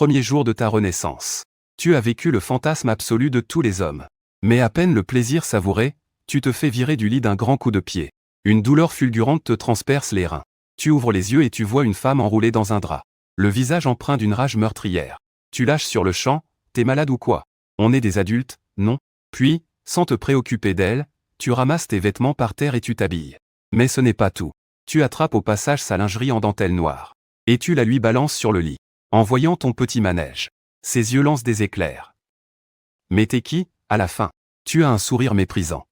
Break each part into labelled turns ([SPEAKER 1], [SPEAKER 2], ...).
[SPEAKER 1] premiers jours de ta renaissance. Tu as vécu le fantasme absolu de tous les hommes. Mais à peine le plaisir savouré, tu te fais virer du lit d'un grand coup de pied. Une douleur fulgurante te transperce les reins. Tu ouvres les yeux et tu vois une femme enroulée dans un drap. Le visage empreint d'une rage meurtrière. Tu lâches sur le champ, t'es malade ou quoi? On est des adultes, non? Puis, sans te préoccuper d'elle, tu ramasses tes vêtements par terre et tu t'habilles. Mais ce n'est pas tout. Tu attrapes au passage sa lingerie en dentelle noire. Et tu la lui balances sur le lit. En voyant ton petit manège. Ses yeux lancent des éclairs. Mais t'es qui, à la fin? Tu as un sourire méprisant.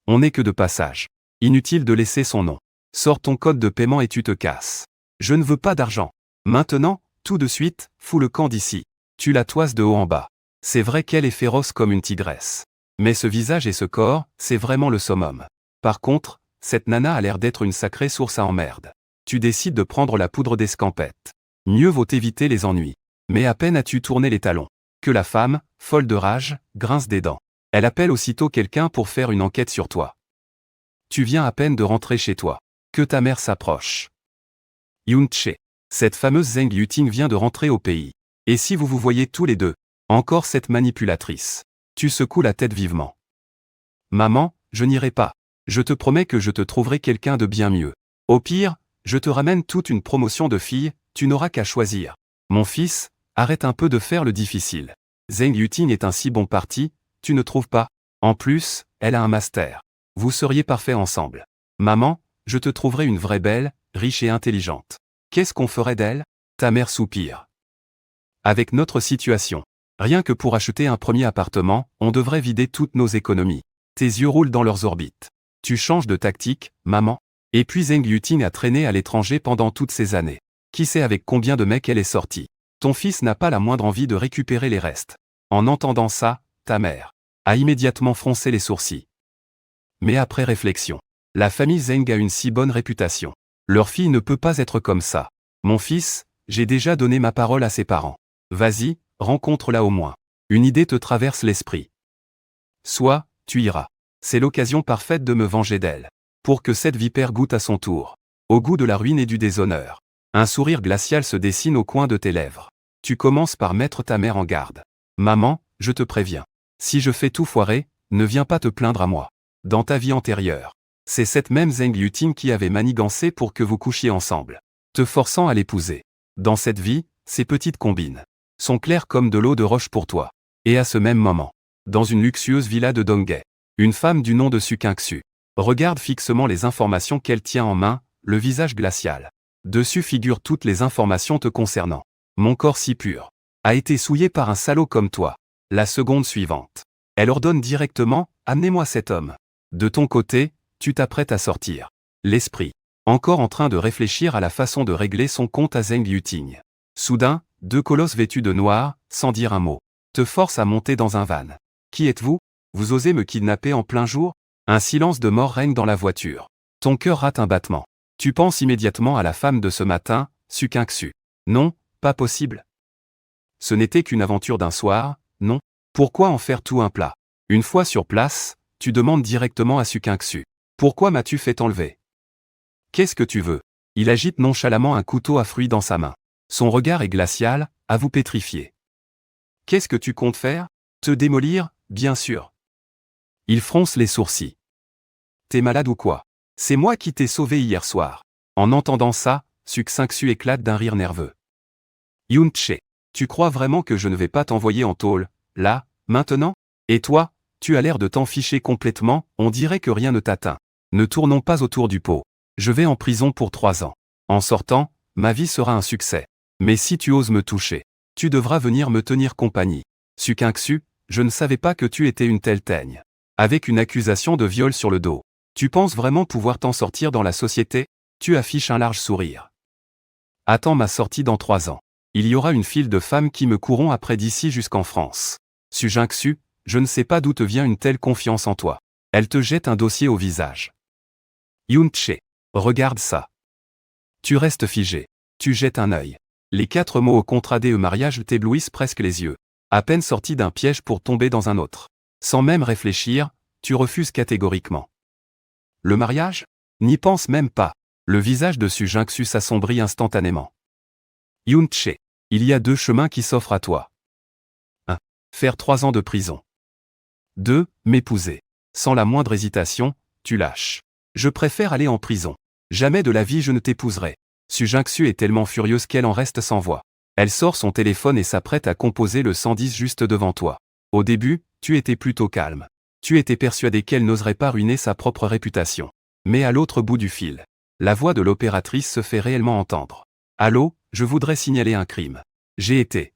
[SPEAKER 1] On n'est que de passage. Inutile de laisser son nom. Sors ton code de paiement et tu te casses. Je ne veux pas d'argent. Maintenant, tout de suite, fous le camp d'ici. Tu la toises de haut en bas. C'est vrai qu'elle est féroce comme une tigresse. Mais ce visage et ce corps, c'est vraiment le summum. Par contre, cette nana a l'air d'être une sacrée source à emmerde. Tu décides de prendre la poudre d'escampette. Mieux vaut éviter les ennuis. Mais à peine as-tu tourné les talons, que la femme, folle de rage, grince des dents. Elle appelle aussitôt quelqu'un pour faire une enquête sur toi. Tu viens à peine de rentrer chez toi. Que ta mère s'approche. Yoon-che. Cette fameuse Zheng Yuting vient de rentrer au pays. Et si vous vous voyez tous les deux? Encore cette manipulatrice. Tu secoues la tête vivement. Maman, je n'irai pas. Je te promets que je te trouverai quelqu'un de bien mieux. Au pire, je te ramène toute une promotion de filles, tu n'auras qu'à choisir. Mon fils, arrête un peu de faire le difficile. Zheng Yuting est un si bon parti, tu ne trouves pas? En plus, elle a un master. Vous seriez parfaits ensemble. Maman, je te trouverai une vraie belle, riche et intelligente. Qu'est-ce qu'on ferait d'elle? Ta mère soupire. Avec notre situation, rien que pour acheter un premier appartement, on devrait vider toutes nos économies. Tes yeux roulent dans leurs orbites. Tu changes de tactique, maman? Et puis Zheng Yuting a traîné à l'étranger pendant toutes ces années. Qui sait avec combien de mecs elle est sortie? Ton fils n'a pas la moindre envie de récupérer les restes. En entendant ça, ta mère a immédiatement froncé les sourcils. Mais après réflexion, la famille Zheng a une si bonne réputation. Leur fille ne peut pas être comme ça. Mon fils, j'ai déjà donné ma parole à ses parents. Vas-y, rencontre-la au moins. Une idée te traverse l'esprit. Soit, tu iras. C'est l'occasion parfaite de me venger d'elle. Pour que cette vipère goûte à son tour. Au goût de la ruine et du déshonneur. Un sourire glacial se dessine au coin de tes lèvres. Tu commences par mettre ta mère en garde. Maman, je te préviens. Si je fais tout foirer, ne viens pas te plaindre à moi. Dans ta vie antérieure. C'est cette même Zheng Yuting qui avait manigancé pour que vous couchiez ensemble. Te forçant à l'épouser. Dans cette vie, ces petites combines sont claires comme de l'eau de roche pour toi. Et à ce même moment, dans une luxueuse villa de Donghae, une femme du nom de Su Kyung-su regarde fixement les informations qu'elle tient en main, le visage glacial. Dessus figurent toutes les informations te concernant. Mon corps si pur a été souillé par un salaud comme toi. La seconde suivante. Elle ordonne directement, amenez-moi cet homme. De ton côté, tu t'apprêtes à sortir. L'esprit, encore en train de réfléchir à la façon de régler son compte à Zheng Yuting. Soudain, deux colosses vêtus de noir, sans dire un mot, te forcent à monter dans un van. Qui êtes-vous? Vous osez me kidnapper en plein jour? Un silence de mort règne dans la voiture. Ton cœur rate un battement. Tu penses immédiatement à la femme de ce matin, Su Kyung-su. Non, pas possible. Ce n'était qu'une aventure d'un soir, non? Pourquoi en faire tout un plat? Une fois sur place, tu demandes directement à Su Kyung-su. Pourquoi m'as-tu fait enlever? Qu'est-ce que tu veux? Il agite nonchalamment un couteau à fruits dans sa main. Son regard est glacial, à vous pétrifier. Qu'est-ce que tu comptes faire? Te démolir, bien sûr. Il fronce les sourcils. T'es malade ou quoi? C'est moi qui t'ai sauvé hier soir. En entendant ça, Su Kyung-su éclate d'un rire nerveux. Yoon-che, tu crois vraiment que je ne vais pas t'envoyer en tôle, là, maintenant? Et toi, tu as l'air de t'en ficher complètement, on dirait que rien ne t'atteint. Ne tournons pas autour du pot. Je vais en prison pour 3 ans. En sortant, ma vie sera un succès. Mais si tu oses me toucher, tu devras venir me tenir compagnie. Su Kyung-su, je ne savais pas que tu étais une telle teigne. Avec une accusation de viol sur le dos. Tu penses vraiment pouvoir t'en sortir dans la société? Tu affiches un large sourire. Attends ma sortie dans 3 ans. Il y aura une file de femmes qui me courront après d'ici jusqu'en France. Su Kyung-su, je ne sais pas d'où te vient une telle confiance en toi. Elle te jette un dossier au visage. Yoon-che, regarde ça. Tu restes figé. Tu jettes un œil. Les 4 mots au contrat de mariage t'éblouissent presque les yeux. À peine sorti d'un piège pour tomber dans un autre. Sans même réfléchir, tu refuses catégoriquement. Le mariage? N'y pense même pas. Le visage de Su Kyung-su s'assombrit instantanément. Yoon-che, Il y a 2 chemins qui s'offrent à toi. 1. Faire 3 ans de prison. 2. M'épouser. Sans la moindre hésitation, tu lâches. Je préfère aller en prison. Jamais de la vie je ne t'épouserai. Su Jingxu est tellement furieuse qu'elle en reste sans voix. Elle sort son téléphone et s'apprête à composer le 110 juste devant toi. Au début, tu étais plutôt calme. Tu étais persuadé qu'elle n'oserait pas ruiner sa propre réputation. Mais à l'autre bout du fil, la voix de l'opératrice se fait réellement entendre. Allô, je voudrais signaler un crime. J'ai été.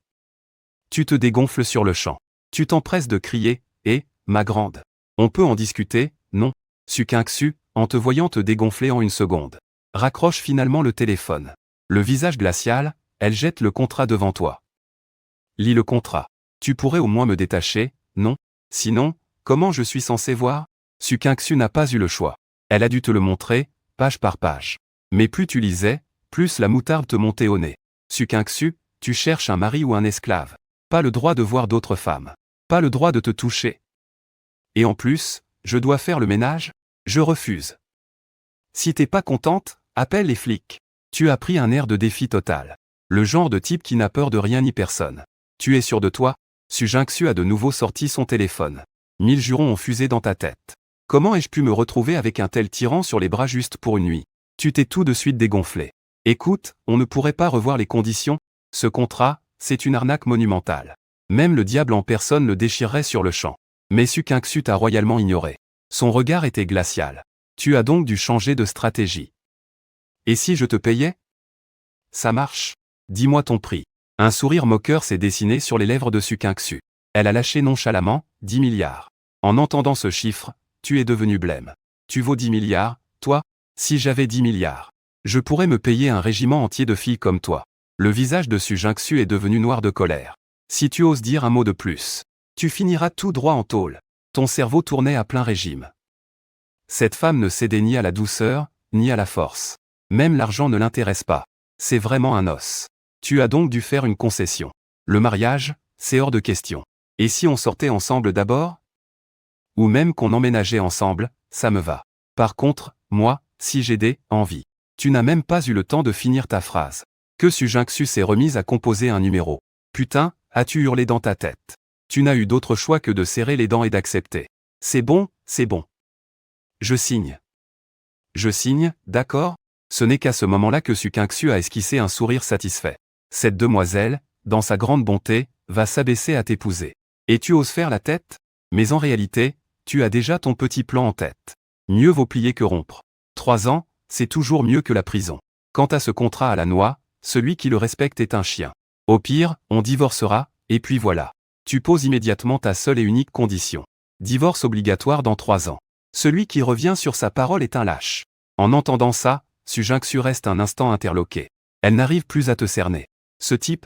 [SPEAKER 1] Tu te dégonfles sur le champ. Tu t'empresses de crier, ma grande. On peut en discuter, non? Su Jingxu, en te voyant te dégonfler en une seconde, raccroche finalement le téléphone. Le visage glacial, elle jette le contrat devant toi. Lis le contrat. Tu pourrais au moins me détacher, non? Sinon, comment je suis censé voir? Su Jingxu n'a pas eu le choix. Elle a dû te le montrer, page par page. Mais plus tu lisais, plus la moutarde te montait au nez. Su Jingxu, tu cherches un mari ou un esclave. Pas le droit de voir d'autres femmes. Pas le droit de te toucher. Et en plus, je dois faire le ménage? Je refuse. Si t'es pas contente, appelle les flics. Tu as pris un air de défi total. Le genre de type qui n'a peur de rien ni personne. Tu es sûr de toi? Su Jingxu a de nouveau sorti son téléphone. 1000 jurons ont fusé dans ta tête. Comment ai-je pu me retrouver avec un tel tyran sur les bras juste pour une nuit? Tu t'es tout de suite dégonflé. Écoute, on ne pourrait pas revoir les conditions? Ce contrat, c'est une arnaque monumentale. Même le diable en personne le déchirerait sur le champ. Mais Su Jingxu t'a royalement ignoré. Son regard était glacial. Tu as donc dû changer de stratégie. Et si je te payais? Ça marche. Dis-moi ton prix. Un sourire moqueur s'est dessiné sur les lèvres de Su Jingxu. Elle a lâché nonchalamment, 10 milliards. En entendant ce chiffre, tu es devenu blême. Tu vaux 10 milliards, toi? Si j'avais 10 milliards, je pourrais me payer un régiment entier de filles comme toi. Le visage de Su Jingxu est devenu noir de colère. Si tu oses dire un mot de plus, tu finiras tout droit en tôle. Ton cerveau tournait à plein régime. Cette femme ne cédait ni à la douceur, ni à la force. Même l'argent ne l'intéresse pas. C'est vraiment un os. Tu as donc dû faire une concession. Le mariage, c'est hors de question. Et si on sortait ensemble d'abord? Ou même qu'on emménageait ensemble, ça me va. Par contre, moi, si j'ai des envies. Tu n'as même pas eu le temps de finir ta phrase. Que Su Jingxu s'est remise à composer un numéro. Putain, as-tu hurlé dans ta tête? Tu n'as eu d'autre choix que de serrer les dents et d'accepter. C'est bon, c'est bon. Je signe. Je signe, d'accord? Ce n'est qu'à ce moment-là que Su Jingxu a esquissé un sourire satisfait. Cette demoiselle, dans sa grande bonté, va s'abaisser à t'épouser. Et tu oses faire la tête? Mais en réalité, tu as déjà ton petit plan en tête. Mieux vaut plier que rompre. 3 ans, c'est toujours mieux que la prison. Quant à ce contrat à la noix, celui qui le respecte est un chien. Au pire, on divorcera, et puis voilà. Tu poses immédiatement ta seule et unique condition. Divorce obligatoire dans 3 ans. Celui qui revient sur sa parole est un lâche. En entendant ça, Su Jingxu reste un instant interloqué. Elle n'arrive plus à te cerner. Ce type?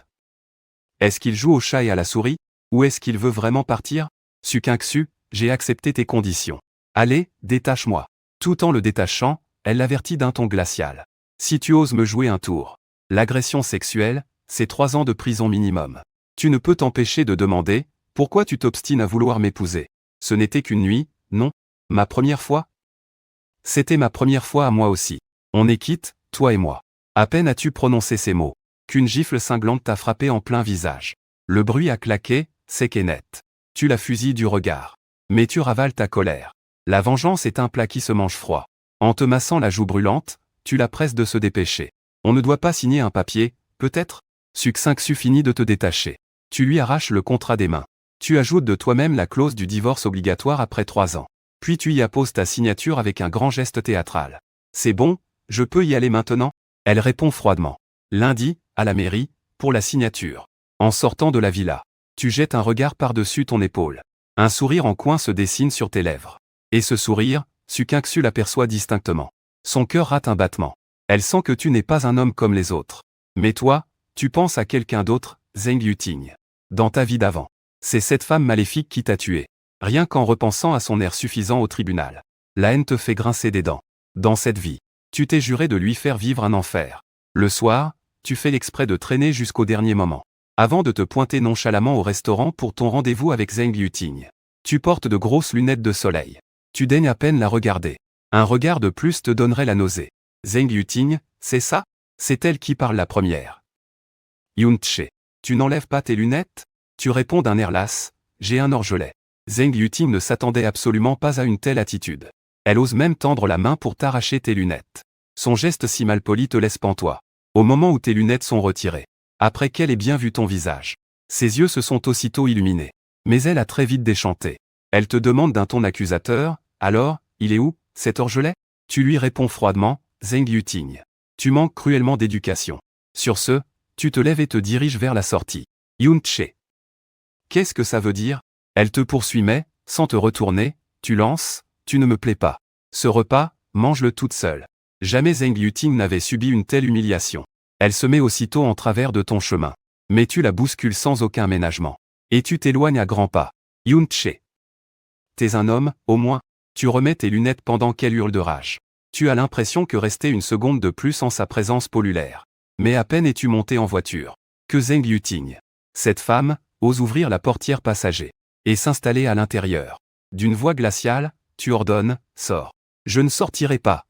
[SPEAKER 1] Est-ce qu'il joue au chat et à la souris? Ou est-ce qu'il veut vraiment partir? Su Jingxu, j'ai accepté tes conditions. Allez, détache-moi. Tout en le détachant, elle l'avertit d'un ton glacial. Si tu oses me jouer un tour. L'agression sexuelle, c'est 3 ans de prison minimum. Tu ne peux t'empêcher de demander, pourquoi tu t'obstines à vouloir m'épouser? Ce n'était qu'une nuit, non? Ma première fois? C'était ma première fois à moi aussi. On est quitte, toi et moi. À peine as-tu prononcé ces mots, qu'une gifle cinglante t'a frappé en plein visage. Le bruit a claqué, sec et net. Tu la fusilles du regard. Mais tu ravales ta colère. La vengeance est un plat qui se mange froid. En te massant la joue brûlante, tu la presses de se dépêcher. On ne doit pas signer un papier, peut-être? Su Jingxu finit de te détacher. Tu lui arraches le contrat des mains. Tu ajoutes de toi-même la clause du divorce obligatoire après 3 ans. Puis tu y apposes ta signature avec un grand geste théâtral. C'est bon, je peux y aller maintenant? Elle répond froidement. Lundi, à la mairie, pour la signature. En sortant de la villa, tu jettes un regard par-dessus ton épaule. Un sourire en coin se dessine sur tes lèvres. Et ce sourire, Su Jingxu l'aperçoit distinctement. Son cœur rate un battement. Elle sent que tu n'es pas un homme comme les autres. Mais toi, tu penses à quelqu'un d'autre, Zheng Yuting. Dans ta vie d'avant. C'est cette femme maléfique qui t'a tué. Rien qu'en repensant à son air suffisant au tribunal. La haine te fait grincer des dents. Dans cette vie, tu t'es juré de lui faire vivre un enfer. Le soir, tu fais l'exprès de traîner jusqu'au dernier moment. Avant de te pointer nonchalamment au restaurant pour ton rendez-vous avec Zheng Yuting. Tu portes de grosses lunettes de soleil. Tu daignes à peine la regarder. Un regard de plus te donnerait la nausée. Zheng Yuting, c'est ça? C'est elle qui parle la première. Yun Che. Tu n'enlèves pas tes lunettes? Tu réponds d'un air las, j'ai un orgelet. Zheng Yuting ne s'attendait absolument pas à une telle attitude. Elle ose même tendre la main pour t'arracher tes lunettes. Son geste si malpoli te laisse pantois. Au moment où tes lunettes sont retirées. Après qu'elle ait bien vu ton visage. Ses yeux se sont aussitôt illuminés. Mais elle a très vite déchanté. Elle te demande d'un ton accusateur, alors, il est où, cet orgelet? Tu lui réponds froidement, Zheng Yuting. Tu manques cruellement d'éducation. Sur ce, tu te lèves et te diriges vers la sortie. Yun-che. Qu'est-ce que ça veut dire? Elle te poursuit mais, sans te retourner, tu lances, tu ne me plais pas. Ce repas, mange-le toute seule. Jamais Zheng Yuting n'avait subi une telle humiliation. Elle se met aussitôt en travers de ton chemin. Mais tu la bouscules sans aucun ménagement. Et tu t'éloignes à grands pas. Yun-che. T'es un homme, au moins. Tu remets tes lunettes pendant qu'elle hurle de rage. Tu as l'impression que rester une seconde de plus en sa présence pollulaire. Mais à peine es-tu monté en voiture. Que Zheng Yuting. Cette femme, ose ouvrir la portière passager. Et s'installer à l'intérieur. D'une voix glaciale, tu ordonnes, sors. Je ne sortirai pas.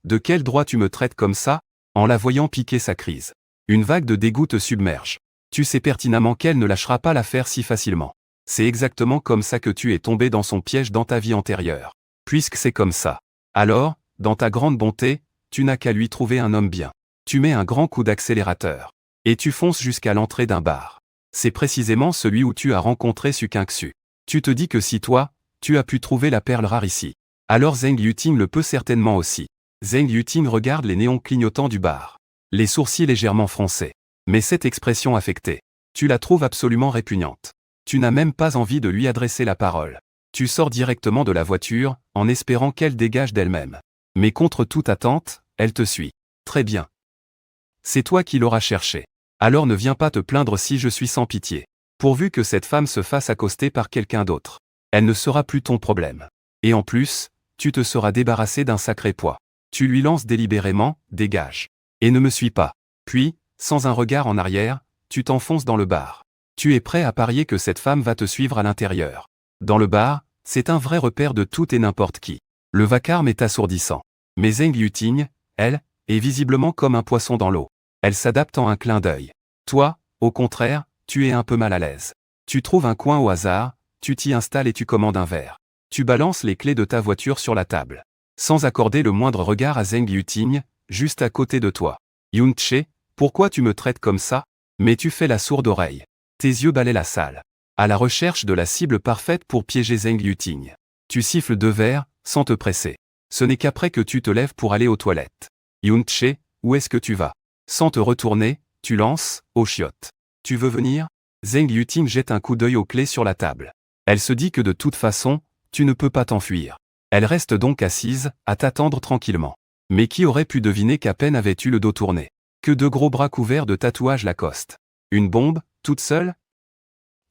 [SPEAKER 1] De quel droit tu me traites comme ça? En la voyant piquer sa crise. Une vague de dégoût te submerge. Tu sais pertinemment qu'elle ne lâchera pas l'affaire si facilement. C'est exactement comme ça que tu es tombé dans son piège dans ta vie antérieure. Puisque c'est comme ça. Alors, dans ta grande bonté, tu n'as qu'à lui trouver un homme bien. Tu mets un grand coup d'accélérateur. Et tu fonces jusqu'à l'entrée d'un bar. C'est précisément celui où tu as rencontré Su Qingxu. Tu te dis que si toi, tu as pu trouver la perle rare ici, alors Zheng Yuting le peut certainement aussi. Zheng Yuting regarde les néons clignotants du bar. Les sourcils légèrement froncés. Mais cette expression affectée, tu la trouves absolument répugnante. Tu n'as même pas envie de lui adresser la parole. Tu sors directement de la voiture, en espérant qu'elle dégage d'elle-même. Mais contre toute attente, elle te suit. Très bien. C'est toi qui l'auras cherché. Alors ne viens pas te plaindre si je suis sans pitié. Pourvu que cette femme se fasse accoster par quelqu'un d'autre. Elle ne sera plus ton problème. Et en plus, tu te seras débarrassé d'un sacré poids. Tu lui lances délibérément, dégage. Et ne me suis pas. Puis, sans un regard en arrière, tu t'enfonces dans le bar. Tu es prêt à parier que cette femme va te suivre à l'intérieur. Dans le bar, c'est un vrai repère de tout et n'importe qui. Le vacarme est assourdissant. Mais Zheng Yuting, elle, est visiblement comme un poisson dans l'eau. Elle s'adapte en un clin d'œil. Toi, au contraire, tu es un peu mal à l'aise. Tu trouves un coin au hasard, tu t'y installes et tu commandes un verre. Tu balances les clés de ta voiture sur la table. Sans accorder le moindre regard à Zheng Yuting, juste à côté de toi. Yun-che, pourquoi tu me traites comme ça? Mais tu fais la sourde oreille. Tes yeux balaient la salle. À la recherche de la cible parfaite pour piéger Zheng Yuting. Tu siffles 2 verres, sans te presser. Ce n'est qu'après que tu te lèves pour aller aux toilettes. Yun-che, où est-ce que tu vas? Sans te retourner, tu lances, aux chiottes. Tu veux venir? Zheng Yuting jette un coup d'œil aux clés sur la table. Elle se dit que de toute façon, tu ne peux pas t'enfuir. Elle reste donc assise, à t'attendre tranquillement. Mais qui aurait pu deviner qu'à peine avais-tu le dos tourné? Que 2 gros bras couverts de tatouages l'accostent. Une bombe, toute seule?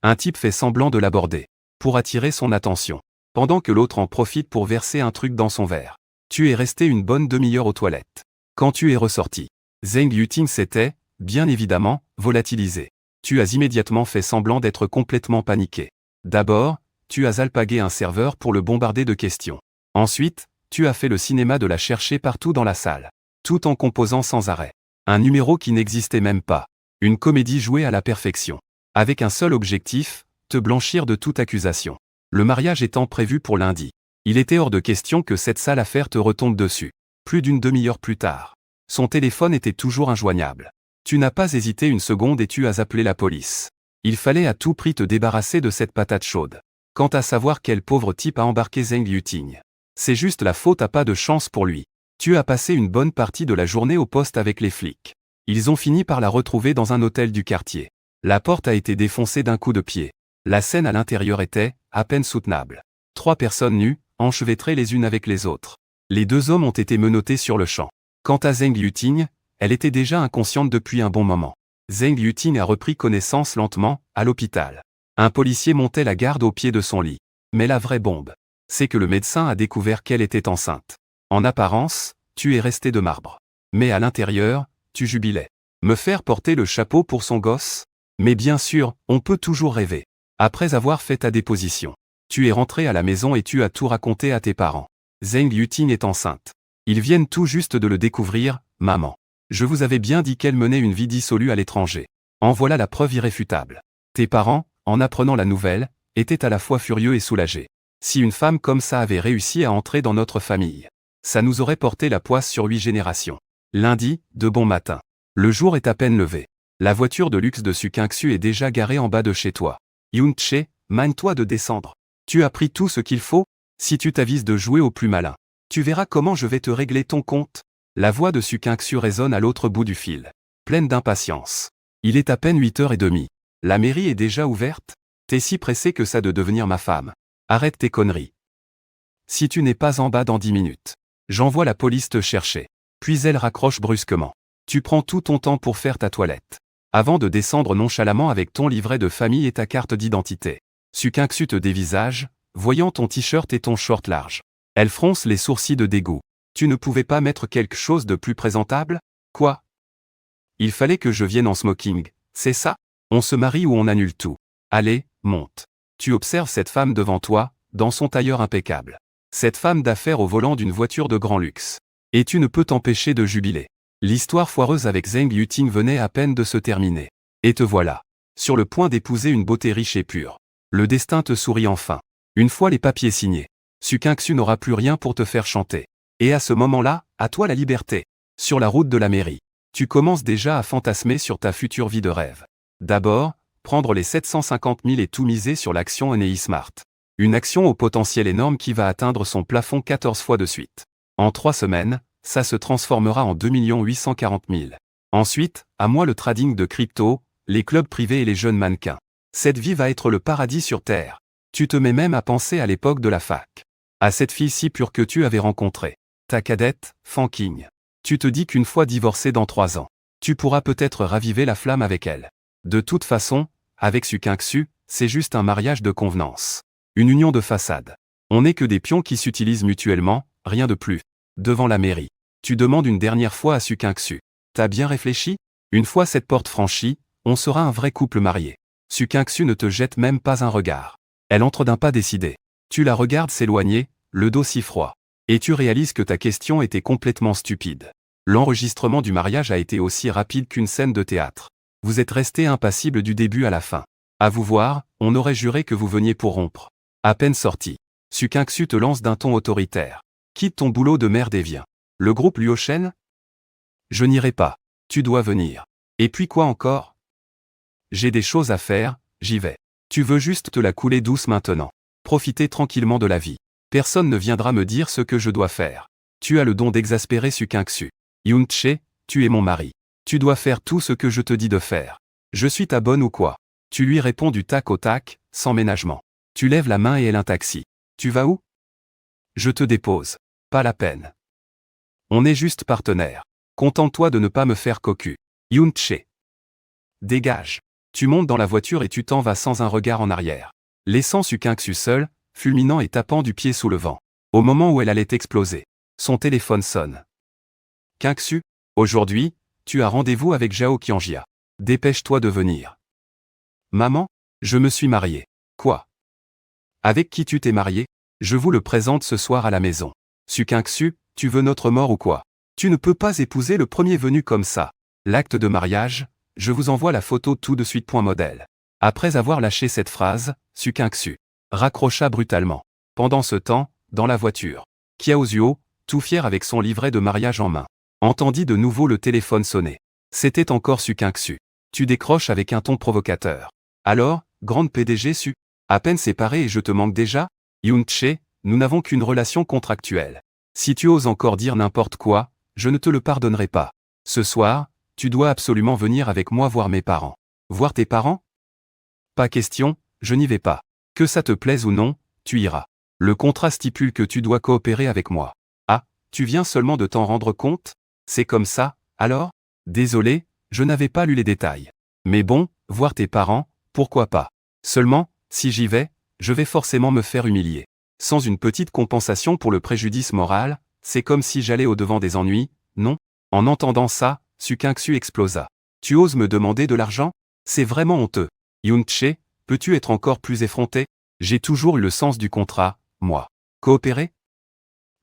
[SPEAKER 1] Un type fait semblant de l'aborder. Pour attirer son attention. Pendant que l'autre en profite pour verser un truc dans son verre. Tu es resté une bonne demi-heure aux toilettes. Quand tu es ressorti, Zheng Yuting s'était, bien évidemment, volatilisé. Tu as immédiatement fait semblant d'être complètement paniqué. D'abord, tu as alpagué un serveur pour le bombarder de questions. Ensuite, tu as fait le cinéma de la chercher partout dans la salle. Tout en composant sans arrêt. Un numéro qui n'existait même pas. Une comédie jouée à la perfection. Avec un seul objectif, te blanchir de toute accusation. Le mariage étant prévu pour lundi. Il était hors de question que cette sale affaire te retombe dessus. Plus d'une demi-heure plus tard. Son téléphone était toujours injoignable. Tu n'as pas hésité une seconde et tu as appelé la police. Il fallait à tout prix te débarrasser de cette patate chaude. Quant à savoir quel pauvre type a embarqué Zheng Yuting. C'est juste la faute à pas de chance pour lui. Tu as passé une bonne partie de la journée au poste avec les flics. Ils ont fini par la retrouver dans un hôtel du quartier. La porte a été défoncée d'un coup de pied. La scène à l'intérieur était, à peine soutenable. 3 personnes nues, enchevêtrées les unes avec les autres. Les 2 hommes ont été menottés sur le champ. Quant à Zheng Yuting, elle était déjà inconsciente depuis un bon moment. Zheng Yuting a repris connaissance lentement, à l'hôpital. Un policier montait la garde au pied de son lit. Mais la vraie bombe, c'est que le médecin a découvert qu'elle était enceinte. En apparence, tu es resté de marbre. Mais à l'intérieur, tu jubilais. Me faire porter le chapeau pour son gosse? Mais bien sûr, on peut toujours rêver. Après avoir fait ta déposition, tu es rentré à la maison et tu as tout raconté à tes parents. Zheng Yuting est enceinte. Ils viennent tout juste de le découvrir, maman. Je vous avais bien dit qu'elle menait une vie dissolue à l'étranger. En voilà la preuve irréfutable. Tes parents, en apprenant la nouvelle, étaient à la fois furieux et soulagés. Si une femme comme ça avait réussi à entrer dans notre famille, ça nous aurait porté la poisse sur 8 générations. Lundi, de bon matin. Le jour est à peine levé. La voiture de luxe de Sukinksu est déjà garée en bas de chez toi. Yoon-chae, mène-toi de descendre. Tu as pris tout ce qu'il faut? Si tu t'avises de jouer au plus malin, tu verras comment je vais te régler ton compte. La voix de Sukinksu résonne à l'autre bout du fil, pleine d'impatience. Il est à peine 8h30. La mairie est déjà ouverte? T'es si pressé que ça de devenir ma femme. Arrête tes conneries. Si tu n'es pas en bas dans 10 minutes, j'envoie la police te chercher. Puis elle raccroche brusquement. Tu prends tout ton temps pour faire ta toilette, avant de descendre nonchalamment avec ton livret de famille et ta carte d'identité. Sukinksu te dévisage, voyant ton t-shirt et ton short large. Elle fronce les sourcils de dégoût. Tu ne pouvais pas mettre quelque chose de plus présentable? Quoi? Il fallait que je vienne en smoking, c'est ça? On se marie ou on annule tout. Allez, monte. Tu observes cette femme devant toi, dans son tailleur impeccable. Cette femme d'affaires au volant d'une voiture de grand luxe. Et tu ne peux t'empêcher de jubiler. L'histoire foireuse avec Zheng Yuting venait à peine de se terminer. Et te voilà, sur le point d'épouser une beauté riche et pure. Le destin te sourit enfin. Une fois les papiers signés, Sukinksu n'aura plus rien pour te faire chanter. Et à ce moment-là, à toi la liberté. Sur la route de la mairie, tu commences déjà à fantasmer sur ta future vie de rêve. D'abord, prendre les 750 000 et tout miser sur l'action Onei Smart. Une action au potentiel énorme qui va atteindre son plafond 14 fois de suite. En 3 semaines, ça se transformera en 2 840 000. Ensuite, à moi le trading de crypto, les clubs privés et les jeunes mannequins. Cette vie va être le paradis sur Terre. Tu te mets même à penser à l'époque de la fac. À cette fille si pure que tu avais rencontrée. Ta cadette, Fanking. Tu te dis qu'une fois divorcée dans 3 ans, tu pourras peut-être raviver la flamme avec elle. De toute façon, avec Sukinksu, c'est juste un mariage de convenance. Une union de façade. On n'est que des pions qui s'utilisent mutuellement, rien de plus. Devant la mairie, tu demandes une dernière fois à Sukinksu. T'as bien réfléchi? Une fois cette porte franchie, on sera un vrai couple marié. Sukinksu ne te jette même pas un regard. Elle entre d'un pas décidé. Tu la regardes s'éloigner, le dos si froid. Et tu réalises que ta question était complètement stupide. L'enregistrement du mariage a été aussi rapide qu'une scène de théâtre. Vous êtes resté impassible du début à la fin. À vous voir, on aurait juré que vous veniez pour rompre. À peine sorti, Sukinksu te lance d'un ton autoritaire. Quitte ton boulot de merde et viens. Le groupe Luochen? Je n'irai pas. Tu dois venir. Et puis quoi encore? J'ai des choses à faire, j'y vais. Tu veux juste te la couler douce maintenant. Profiter tranquillement de la vie. Personne ne viendra me dire ce que je dois faire. Tu as le don d'exaspérer Sukinksu. Yoon-chae, tu es mon mari. Tu dois faire tout ce que je te dis de faire. Je suis ta bonne ou quoi? Tu lui réponds du tac au tac, sans ménagement. Tu lèves la main et elle un taxi. Tu vas où? Je te dépose. Pas la peine. On est juste partenaires. Contente-toi de ne pas me faire cocu. Yoon-chae. Dégage. Tu montes dans la voiture et tu t'en vas sans un regard en arrière. Laissant Sukinksu seul, fulminant et tapant du pied sous le vent. Au moment où elle allait exploser, son téléphone sonne. Kinksu, aujourd'hui, tu as rendez-vous avec Zhao Qianjia. Dépêche-toi de venir. Maman, je me suis marié. Quoi? Avec qui tu t'es marié? Je vous le présente ce soir à la maison. Sukinksu, tu veux notre mort ou quoi? Tu ne peux pas épouser le premier venu comme ça. L'acte de mariage, je vous envoie la photo tout de suite. Modèle. Après avoir lâché cette phrase, Sukinksu raccrocha brutalement. Pendant ce temps, dans la voiture, Qiaozuo, tout fier avec son livret de mariage en main, entendit de nouveau le téléphone sonner. C'était encore Sukinksu. Tu décroches avec un ton provocateur. Alors, grande PDG Su, à peine séparée et je te manque déjà? Yoon-chae, nous n'avons qu'une relation contractuelle. Si tu oses encore dire n'importe quoi, je ne te le pardonnerai pas. Ce soir, tu dois absolument venir avec moi voir mes parents. Voir tes parents? Pas question, je n'y vais pas. Que ça te plaise ou non, tu iras. Le contrat stipule que tu dois coopérer avec moi. Ah, tu viens seulement de t'en rendre compte? C'est comme ça, alors? Désolé, je n'avais pas lu les détails. Mais bon, voir tes parents, pourquoi pas? Seulement, si j'y vais, je vais forcément me faire humilier. Sans une petite compensation pour le préjudice moral, c'est comme si j'allais au-devant des ennuis, non? En entendant ça, Sukinksu explosa. Tu oses me demander de l'argent? C'est vraiment honteux. Yoon-chae, peux-tu être encore plus effronté? J'ai toujours eu le sens du contrat, moi. Coopérer?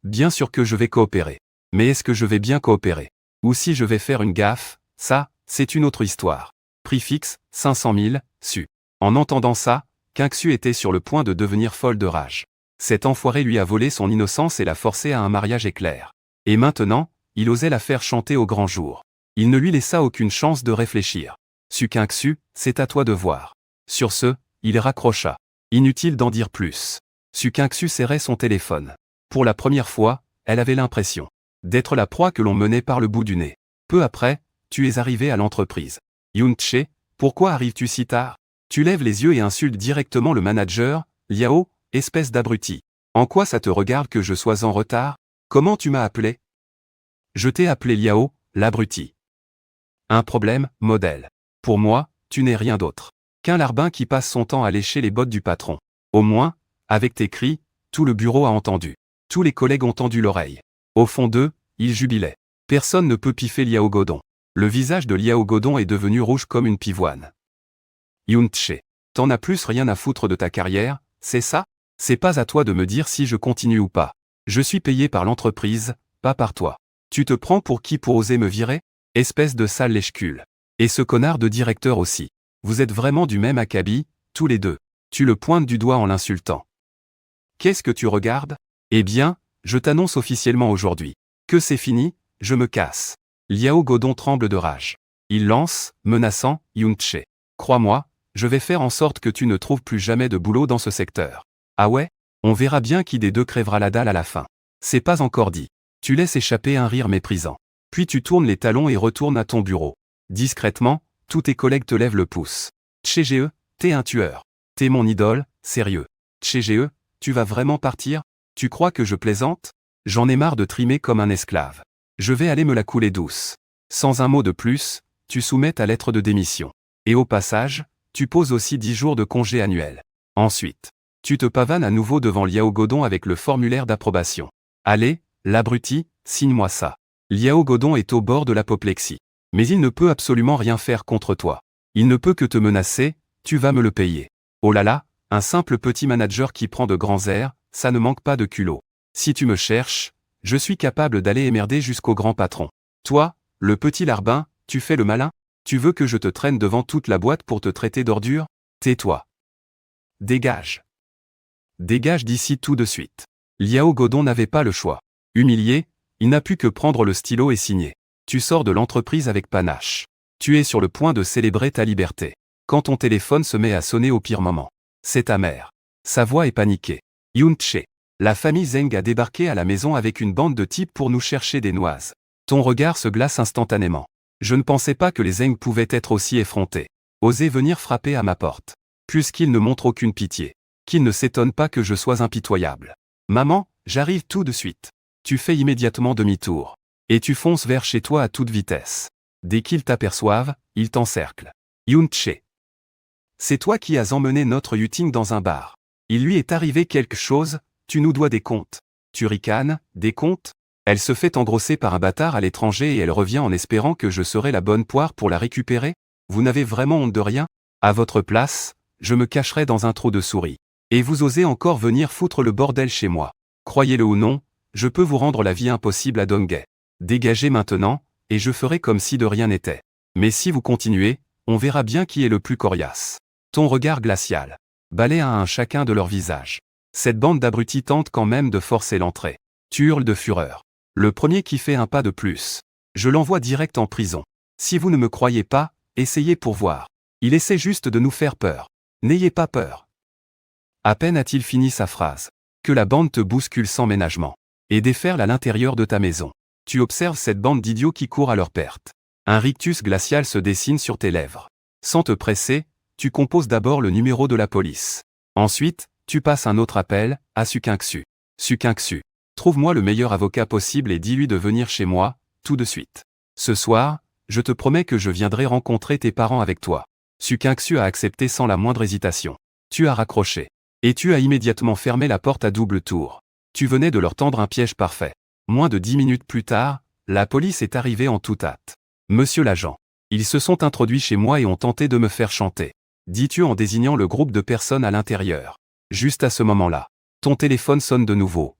[SPEAKER 1] Bien sûr que je vais coopérer. Mais est-ce que je vais bien coopérer? Ou si je vais faire une gaffe, ça, c'est une autre histoire. Prix fixe, 500 000, su. En entendant ça, Kingsu était sur le point de devenir folle de rage. Cet enfoiré lui a volé son innocence et l'a forcé à un mariage éclair. Et maintenant, il osait la faire chanter au grand jour. Il ne lui laissa aucune chance de réfléchir. Su Kingsu, c'est à toi de voir. Sur ce, il raccrocha. Inutile d'en dire plus. Su Kingsu serrait son téléphone. Pour la première fois, elle avait l'impression d'être la proie que l'on menait par le bout du nez. Peu après, tu es arrivé à l'entreprise. Yoon-chae, pourquoi arrives-tu si tard? Tu lèves les yeux et insultes directement le manager, Liao, espèce d'abruti. En quoi ça te regarde que je sois en retard? Comment tu m'as appelé? Je t'ai appelé Liao, l'abruti. Un problème, modèle. Pour moi, tu n'es rien d'autre qu'un larbin qui passe son temps à lécher les bottes du patron. Au moins, avec tes cris, tout le bureau a entendu. Tous les collègues ont tendu l'oreille. Au fond d'eux, ils jubilaient. Personne ne peut piffer Liao Godon. Le visage de Liao Godon est devenu rouge comme une pivoine. Yoon-chae, t'en as plus rien à foutre de ta carrière, c'est ça? C'est pas à toi de me dire si je continue ou pas. Je suis payé par l'entreprise, pas par toi. Tu te prends pour qui pour oser me virer? Espèce de sale lèche-cul. Et ce connard de directeur aussi. Vous êtes vraiment du même acabit, tous les deux. Tu le pointes du doigt en l'insultant. Qu'est-ce que tu regardes? Eh bien, je t'annonce officiellement aujourd'hui que c'est fini, je me casse. Liao Godon tremble de rage. Il lance, menaçant, Yoon-chae. Crois-moi, je vais faire en sorte que tu ne trouves plus jamais de boulot dans ce secteur. Ah ouais? On verra bien qui des deux crèvera la dalle à la fin. C'est pas encore dit. Tu laisses échapper un rire méprisant. Puis tu tournes les talons et retournes à ton bureau. Discrètement, tous tes collègues te lèvent le pouce. Chae-ge, t'es un tueur. T'es mon idole, sérieux. Chae-ge, tu vas vraiment partir? Tu crois que je plaisante? J'en ai marre de trimer comme un esclave. Je vais aller me la couler douce. Sans un mot de plus, tu soumets ta lettre de démission. Et au passage, tu poses aussi 10 jours de congé annuel. Ensuite, tu te pavanes à nouveau devant Liao Godon avec le formulaire d'approbation. Allez, l'abruti, signe-moi ça. Liao Godon est au bord de l'apoplexie. Mais il ne peut absolument rien faire contre toi. Il ne peut que te menacer, tu vas me le payer. Oh là là, un simple petit manager qui prend de grands airs, ça ne manque pas de culot. Si tu me cherches, je suis capable d'aller émerder jusqu'au grand patron. Toi, le petit larbin, tu fais le malin? Tu veux que je te traîne devant toute la boîte pour te traiter d'ordure? Tais-toi. Dégage. Dégage d'ici tout de suite. Liao Godon n'avait pas le choix. Humilié, il n'a pu que prendre le stylo et signer. Tu sors de l'entreprise avec panache. Tu es sur le point de célébrer ta liberté. Quand ton téléphone se met à sonner au pire moment. C'est ta mère. Sa voix est paniquée. Yoon-chae. La famille Zeng a débarqué à la maison avec une bande de types pour nous chercher des noises. Ton regard se glace instantanément. Je ne pensais pas que les Zeng pouvaient être aussi effrontés. Oser venir frapper à ma porte. Puisqu'ils ne montrent aucune pitié. Qu'ils ne s'étonnent pas que je sois impitoyable. Maman, j'arrive tout de suite. Tu fais immédiatement demi-tour. Et tu fonces vers chez toi à toute vitesse. Dès qu'ils t'aperçoivent, ils t'encerclent. Yoon-chae. C'est toi qui as emmené notre Yuting dans un bar. Il lui est arrivé quelque chose, tu nous dois des comptes. Tu ricanes, des comptes? Elle se fait engrosser par un bâtard à l'étranger et elle revient en espérant que je serai la bonne poire pour la récupérer? Vous n'avez vraiment honte de rien? À votre place, je me cacherai dans un trou de souris. Et vous osez encore venir foutre le bordel chez moi. Croyez-le ou non, je peux vous rendre la vie impossible à Donghae. Dégagez maintenant, et je ferai comme si de rien n'était. Mais si vous continuez, on verra bien qui est le plus coriace. Ton regard glacial balaie à un chacun de leur visage. Cette bande d'abrutis tente quand même de forcer l'entrée. Tu hurles de fureur. Le premier qui fait un pas de plus, je l'envoie direct en prison. Si vous ne me croyez pas, essayez pour voir. Il essaie juste de nous faire peur. N'ayez pas peur. À peine a-t-il fini sa phrase, que la bande te bouscule sans ménagement, et déferle à l'intérieur de ta maison. Tu observes cette bande d'idiots qui courent à leur perte. Un rictus glacial se dessine sur tes lèvres. Sans te presser, tu composes d'abord le numéro de la police. Ensuite, tu passes un autre appel, à Su Kingsu. Su Kingsu, trouve-moi le meilleur avocat possible et dis-lui de venir chez moi, tout de suite. Ce soir, je te promets que je viendrai rencontrer tes parents avec toi. Su Kingsu a accepté sans la moindre hésitation. Tu as raccroché. Et tu as immédiatement fermé la porte à double tour. Tu venais de leur tendre un piège parfait. Moins de 10 minutes plus tard, la police est arrivée en toute hâte. Monsieur l'agent, ils se sont introduits chez moi et ont tenté de me faire chanter. Dis-tu en désignant le groupe de personnes à l'intérieur. Juste à ce moment-là, ton téléphone sonne de nouveau.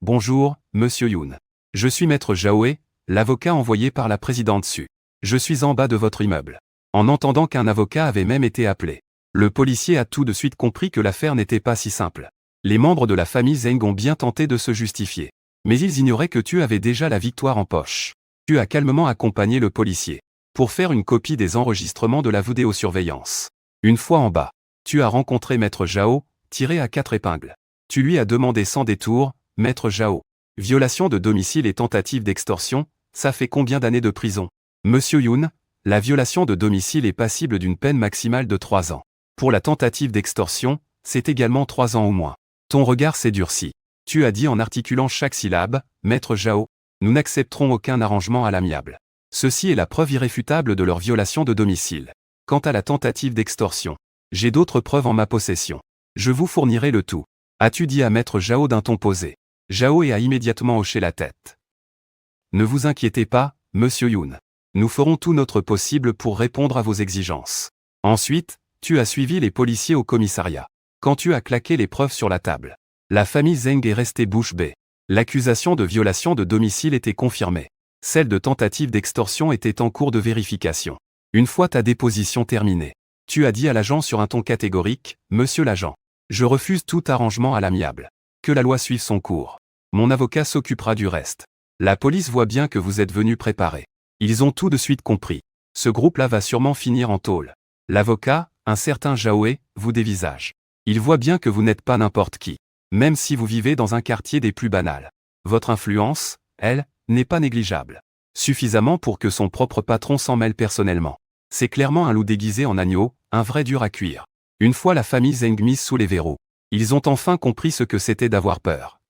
[SPEAKER 1] Bonjour, monsieur Yoon. Je suis maître Jaoé, l'avocat envoyé par la présidente Su. Je suis en bas de votre immeuble. en entendant qu'un avocat avait même été appelé. Le policier a tout de suite compris que l'affaire n'était pas si simple. Les membres de la famille Zeng ont bien tenté de se justifier. Mais ils ignoraient que tu avais déjà la victoire en poche. Tu as calmement accompagné le policier pour faire une copie des enregistrements de la vidéosurveillance. Une fois en bas, tu as rencontré Maître Zhao, tiré à 4 épingles. Tu lui as demandé sans détour, Maître Zhao, violation de domicile et tentative d'extorsion, ça fait combien d'années de prison? Monsieur Yun, la violation de domicile est passible d'une peine maximale de 3 ans. Pour la tentative d'extorsion, c'est également 3 ans au moins. Ton regard s'est durci. Tu as dit en articulant chaque syllabe, Maître Zhao, nous n'accepterons aucun arrangement à l'amiable. Ceci est la preuve irréfutable de leur violation de domicile. Quant à la tentative d'extorsion, j'ai d'autres preuves en ma possession. Je vous fournirai le tout. As-tu dit à Maître Zhao d'un ton posé? Zhao a immédiatement hoché la tête. Ne vous inquiétez pas, Monsieur Yun. Nous ferons tout notre possible pour répondre à vos exigences. Ensuite, tu as suivi les policiers au commissariat. Quand tu as claqué les preuves sur la table, la famille Zeng est restée bouche bée. L'accusation de violation de domicile était confirmée. Celle de tentative d'extorsion était en cours de vérification. Une fois ta déposition terminée, tu as dit à l'agent sur un ton catégorique, Monsieur l'agent, je refuse tout arrangement à l'amiable. Que la loi suive son cours. Mon avocat s'occupera du reste. La police voit bien que vous êtes venu préparer. Ils ont tout de suite compris. Ce groupe-là va sûrement finir en tôle. L'avocat, un certain Zhaoé, vous dévisage. Il voit bien que vous n'êtes pas n'importe qui. Même si vous vivez dans un quartier des plus banals. Votre influence, elle, n'est pas négligeable. Suffisamment pour que son propre patron s'en mêle personnellement. C'est clairement un loup déguisé en agneau, un vrai dur à cuire. Une fois la famille Zeng mise sous les verrous, ils ont enfin compris ce que c'était d'avoir peur.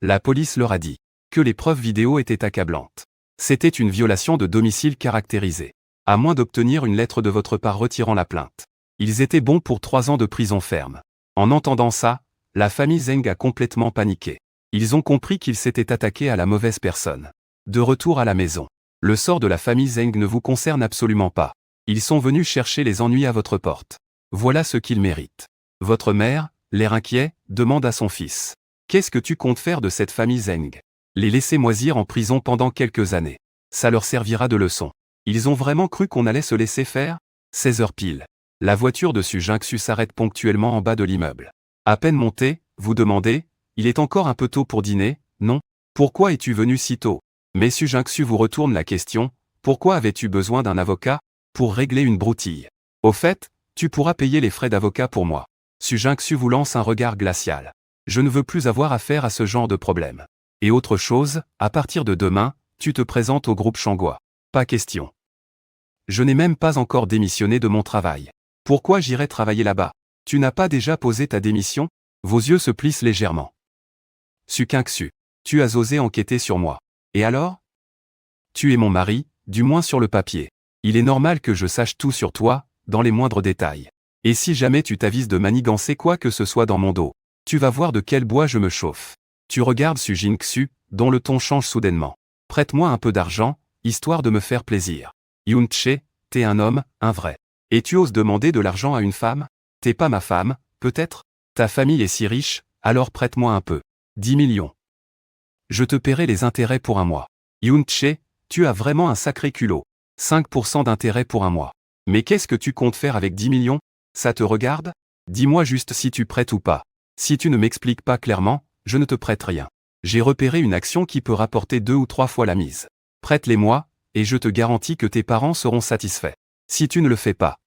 [SPEAKER 1] La police leur a dit que les preuves vidéo étaient accablantes. C'était une violation de domicile caractérisée. À moins d'obtenir une lettre de votre part retirant la plainte. Ils étaient bons pour 3 ans de prison ferme. En entendant ça, la famille Zeng a complètement paniqué. Ils ont compris qu'ils s'étaient attaqués à la mauvaise personne. De retour à la maison. Le sort de la famille Zeng ne vous concerne absolument pas. Ils sont venus chercher les ennuis à votre porte. Voilà ce qu'ils méritent. Votre mère, l'air inquiet, demande à son fils. Qu'est-ce que tu comptes faire de cette famille Zeng? Les laisser moisir en prison pendant quelques années. Ça leur servira de leçon. Ils ont vraiment cru qu'on allait se laisser faire? 16 heures pile. La voiture de Su Jingxu s'arrête ponctuellement en bas de l'immeuble. À peine montée, vous demandez, il est encore un peu tôt pour dîner, non? Pourquoi es-tu venu si tôt? Mais Su Jingxu vous retourne la question, pourquoi avais-tu besoin d'un avocat? Pour régler une broutille. Au fait, tu pourras payer les frais d'avocat pour moi. Su Jingxu vous lance un regard glacial. Je ne veux plus avoir affaire à ce genre de problème. Et autre chose, à partir de demain, tu te présentes au groupe Shangua. Pas question. Je n'ai même pas encore démissionné de mon travail. Pourquoi j'irais travailler là-bas? Tu n'as pas déjà posé ta démission? Vos yeux se plissent légèrement. Su Jingxu, tu as osé enquêter sur moi. Et alors? Tu es mon mari, du moins sur le papier. Il est normal que je sache tout sur toi, dans les moindres détails. Et si jamais tu t'avises de manigancer quoi que ce soit dans mon dos, tu vas voir de quel bois je me chauffe. Tu regardes Su Jingxu, dont le ton change soudainement. Prête-moi un peu d'argent, histoire de me faire plaisir. Yun Che, t'es un homme, un vrai. Et tu oses demander de l'argent à une femme? T'es pas ma femme, peut-être? Ta famille est si riche, alors prête-moi un peu. 10 millions. Je te paierai les intérêts pour un mois. Yun Che, tu as vraiment un sacré culot. 5% d'intérêt pour un mois. Mais qu'est-ce que tu comptes faire avec 10 millions? Ça te regarde? Dis-moi juste si tu prêtes ou pas. Si tu ne m'expliques pas clairement, je ne te prête rien. J'ai repéré une action qui peut rapporter 2 ou 3 fois la mise. Prête-les-moi, et je te garantis que tes parents seront satisfaits. Si tu ne le fais pas,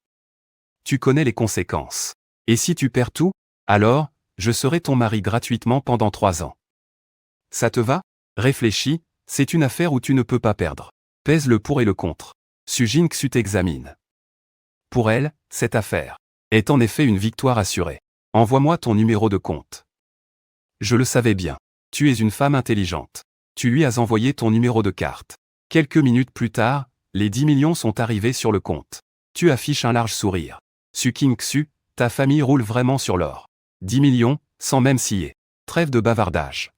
[SPEAKER 1] tu connais les conséquences. Et si tu perds tout, alors, je serai ton mari gratuitement pendant 3 ans. Ça te va? Réfléchis, c'est une affaire où tu ne peux pas perdre. Pèse le pour et le contre. Su Jingxu t'examine. Pour elle, cette affaire est en effet une victoire assurée. Envoie-moi ton numéro de compte. Je le savais bien. Tu es une femme intelligente. Tu lui as envoyé ton numéro de carte. Quelques minutes plus tard, les 10 millions sont arrivés sur le compte. Tu affiches un large sourire. Su Jingxu, ta famille roule vraiment sur l'or. 10 millions, sans même scier. Trêve de bavardage.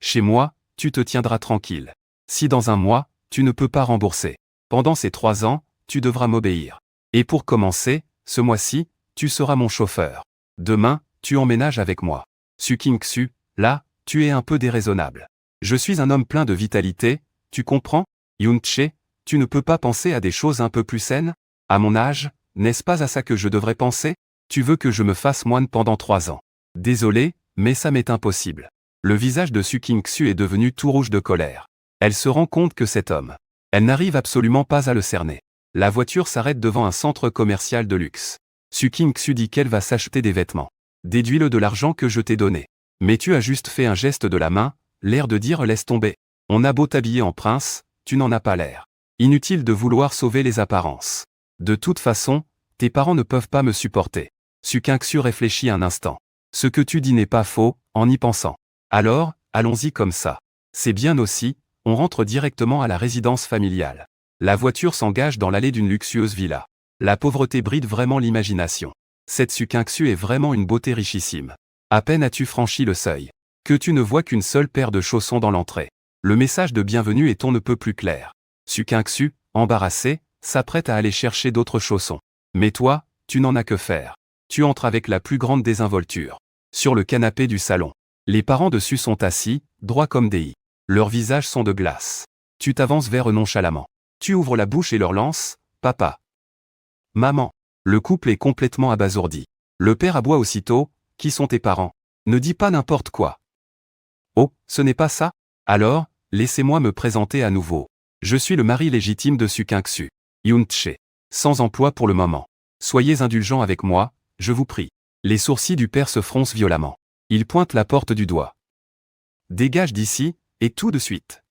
[SPEAKER 1] Chez moi, tu te tiendras tranquille. Si dans un mois, tu ne peux pas rembourser. Pendant ces 3 ans, tu devras m'obéir. Et pour commencer, ce mois-ci, tu seras mon chauffeur. Demain, tu emménages avec moi. Su Jingxu, là, tu es un peu déraisonnable. Je suis un homme plein de vitalité, tu comprends? Yun Che, tu ne peux pas penser à des choses un peu plus saines? À mon âge, n'est-ce pas à ça que je devrais penser? Tu veux que je me fasse moine pendant 3 ans. Désolé, mais ça m'est impossible. Le visage de Su King-Xu est devenu tout rouge de colère. Elle se rend compte que cet homme. Elle n'arrive absolument pas à le cerner. La voiture s'arrête devant un centre commercial de luxe. Su King-Xu dit qu'elle va s'acheter des vêtements. Déduis-le de l'argent que je t'ai donné. Mais tu as juste fait un geste de la main, l'air de dire laisse tomber. On a beau t'habiller en prince, tu n'en as pas l'air. Inutile de vouloir sauver les apparences. De toute façon, tes parents ne peuvent pas me supporter. Su King-Xu réfléchit un instant. Ce que tu dis n'est pas faux, en y pensant. Alors, allons-y comme ça. C'est bien aussi, on rentre directement à la résidence familiale. La voiture s'engage dans l'allée d'une luxueuse villa. La pauvreté bride vraiment l'imagination. Cette Su King-Xu est vraiment une beauté richissime. À peine as-tu franchi le seuil, que tu ne vois qu'une seule paire de chaussons dans l'entrée. Le message de bienvenue est on ne peut plus clair. Su King-Xu, embarrassé, s'apprête à aller chercher d'autres chaussons. Mais toi, tu n'en as que faire. Tu entres avec la plus grande désinvolture. Sur le canapé du salon. Les parents dessus sont assis, droits comme des i. Leurs visages sont de glace. Tu t'avances vers eux nonchalamment. Tu ouvres la bouche et leur lances, papa. Maman. Le couple est complètement abasourdi. Le père aboie aussitôt, qui sont tes parents? Ne dis pas n'importe quoi. Oh, ce n'est pas ça? Alors, laissez-moi me présenter à nouveau. Je suis le mari légitime de Su King-Xu. Yun-Che. Sans emploi pour le moment. Soyez indulgents avec moi, je vous prie. Les sourcils du père se froncent violemment. Il pointe la porte du doigt. Dégage d'ici, et tout de suite.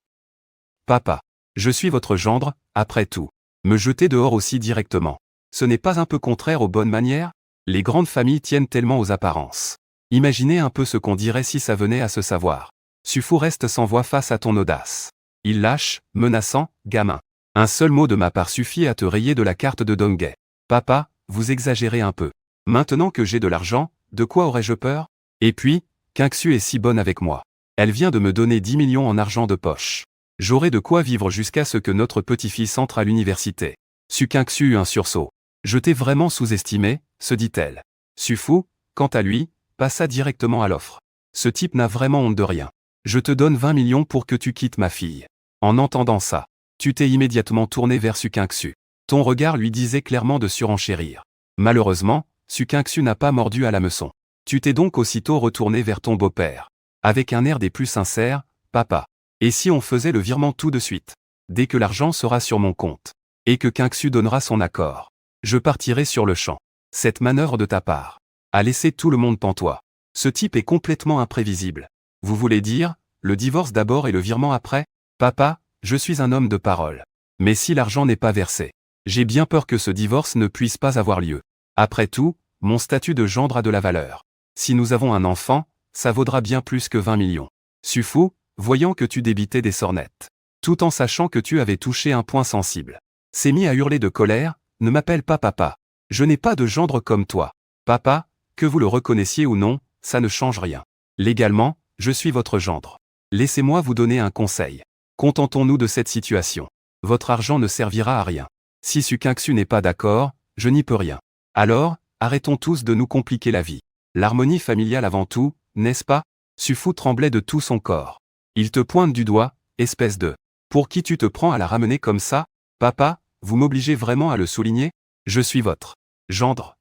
[SPEAKER 1] Papa. Je suis votre gendre, après tout. Me jeter dehors aussi directement. Ce n'est pas un peu contraire aux bonnes manières? Les grandes familles tiennent tellement aux apparences. Imaginez un peu ce qu'on dirait si ça venait à se savoir. Su-Fu reste sans voix face à ton audace. Il lâche, menaçant, gamin. Un seul mot de ma part suffit à te rayer de la carte de Donghae. Papa, vous exagérez un peu. Maintenant que j'ai de l'argent, de quoi aurais-je peur? Et puis, King-Xu est si bonne avec moi. Elle vient de me donner 10 millions en argent de poche. J'aurai de quoi vivre jusqu'à ce que notre petit-fils entre à l'université. Su King-Xu eut un sursaut. Je t'ai vraiment sous-estimé, se dit-elle. Su-Fu, quant à lui, passa directement à l'offre. Ce type n'a vraiment honte de rien. Je te donne 20 millions pour que tu quittes ma fille. En entendant ça, tu t'es immédiatement tourné vers Su King-Xu. Ton regard lui disait clairement de surenchérir. Malheureusement, Su King-Xu n'a pas mordu à l'hameçon. Tu t'es donc aussitôt retourné vers ton beau-père. Avec un air des plus sincères, papa. Et si on faisait le virement tout de suite? Dès que l'argent sera sur mon compte. Et que King-Xu donnera son accord. Je partirai sur le champ. Cette manœuvre de ta part a laissé tout le monde pantois. Ce type est complètement imprévisible. Vous voulez dire, le divorce d'abord et le virement après? Papa, je suis un homme de parole. Mais si l'argent n'est pas versé, j'ai bien peur que ce divorce ne puisse pas avoir lieu. Après tout, mon statut de gendre a de la valeur. Si nous avons un enfant, ça vaudra bien plus que 20 millions. Su-Fu, voyant que tu débitais des sornettes, tout en sachant que tu avais touché un point sensible, s'est mis à hurler de colère, ne m'appelle pas papa. Je n'ai pas de gendre comme toi. Papa, que vous le reconnaissiez ou non, ça ne change rien. Légalement, je suis votre gendre. Laissez-moi vous donner un conseil. Contentons-nous de cette situation. Votre argent ne servira à rien. Si Su King-Xu n'est pas d'accord, je n'y peux rien. Alors, arrêtons tous de nous compliquer la vie. L'harmonie familiale avant tout, n'est-ce pas? Su-Fu tremblait de tout son corps. Il te pointe du doigt, espèce de... Pour qui tu te prends à la ramener comme ça? Papa, vous m'obligez vraiment à le souligner? Je suis votre gendre.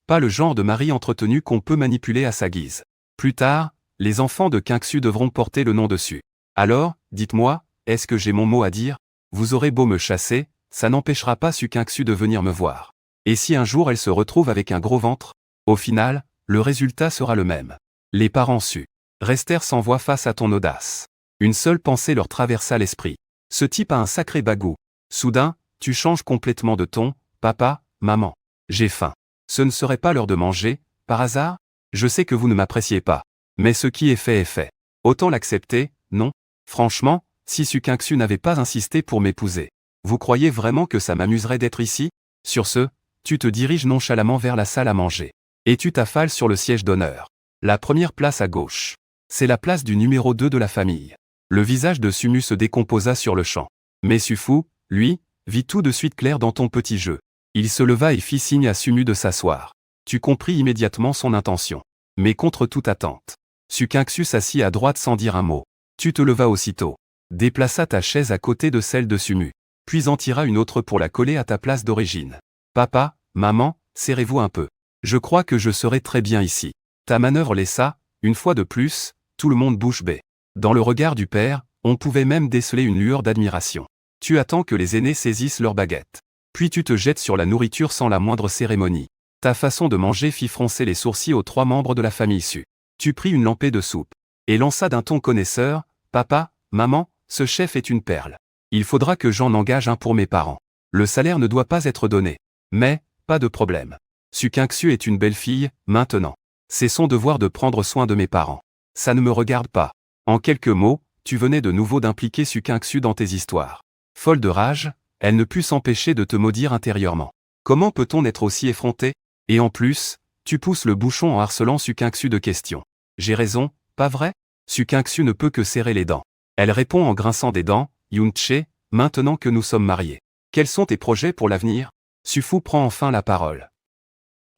[SPEAKER 1] Pas le genre de mari entretenu qu'on peut manipuler à sa guise. Plus tard, les enfants de King-Xu devront porter le nom dessus. Alors, dites-moi, est-ce que j'ai mon mot à dire? Vous aurez beau me chasser, ça n'empêchera pas Su King-Xu de venir me voir. Et si un jour elle se retrouve avec un gros ventre? Au final, le résultat sera le même. Les parents Su restèrent sans voix face à ton audace. Une seule pensée leur traversa l'esprit. Ce type a un sacré bagou. Soudain, tu changes complètement de ton, papa, maman. J'ai faim. Ce ne serait pas l'heure de manger, par hasard? Je sais que vous ne m'appréciez pas. Mais ce qui est fait est fait. Autant l'accepter, non? Franchement, si Su King-Xu n'avait pas insisté pour m'épouser, vous croyez vraiment que ça m'amuserait d'être ici? Sur ce, tu te diriges nonchalamment vers la salle à manger. Et tu t'affales sur le siège d'honneur. La première place à gauche. C'est la place du numéro 2 de la famille. Le visage de Sumu se décomposa sur le champ. Mais Su-Fu, lui, vit tout de suite clair dans ton petit jeu. Il se leva et fit signe à Sumu de s'asseoir. Tu compris immédiatement son intention. Mais contre toute attente, Su King-Xu s'assit à droite sans dire un mot. Tu te levas aussitôt. Déplaça ta chaise à côté de celle de Sumu. puis en tira une autre pour la coller à ta place d'origine. Papa, maman, serrez-vous un peu. Je crois que je serai très bien ici. Ta manœuvre laissa, une fois de plus, tout le monde bouche bée. Dans le regard du père, on pouvait même déceler une lueur d'admiration. Tu attends que les aînés saisissent leur baguette. Puis tu te jettes sur la nourriture sans la moindre cérémonie. Ta façon de manger fit froncer les sourcils aux 3 membres de la famille Su. Tu pris une lampée de soupe et lança d'un ton connaisseur, « Papa, maman, ce chef est une perle. Il faudra que j'en engage un pour mes parents. Le salaire ne doit pas être donné. Mais, pas de problème. Su Kyung-su est une belle fille, maintenant. C'est son devoir de prendre soin de mes parents. Ça ne me regarde pas. » En quelques mots, tu venais de nouveau d'impliquer Su Kyung-su dans tes histoires. Folle de rage, elle ne put s'empêcher de te maudire intérieurement. Comment peut-on être aussi effronté? Et en plus, tu pousses le bouchon en harcelant Su Kyung-su de questions. J'ai raison, pas vrai? Su Kyung-su ne peut que serrer les dents. Elle répond en grinçant des dents, Yoon-chae, maintenant que nous sommes mariés. Quels sont tes projets pour l'avenir? Su-fu prend enfin la parole.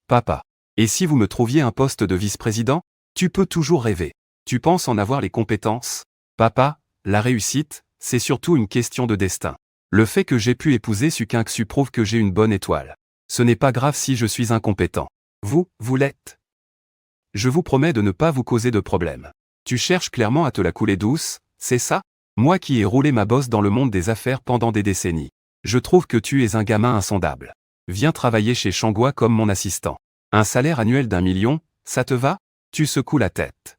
[SPEAKER 1] Papa. Et si vous me trouviez un poste de vice-président? Tu peux toujours rêver. Tu penses en avoir les compétences? Papa, la réussite, c'est surtout une question de destin. Le fait que j'ai pu épouser Su Kyung-su prouve que j'ai une bonne étoile. Ce n'est pas grave si je suis incompétent. Vous l'êtes. Je vous promets de ne pas vous causer de problème. Tu cherches clairement à te la couler douce, c'est ça? Moi qui ai roulé ma bosse dans le monde des affaires pendant des décennies. Je trouve que tu es un gamin insondable. Viens travailler chez Shangwa comme mon assistant. Un salaire annuel d'1 million, ça te va? Tu secoues la tête.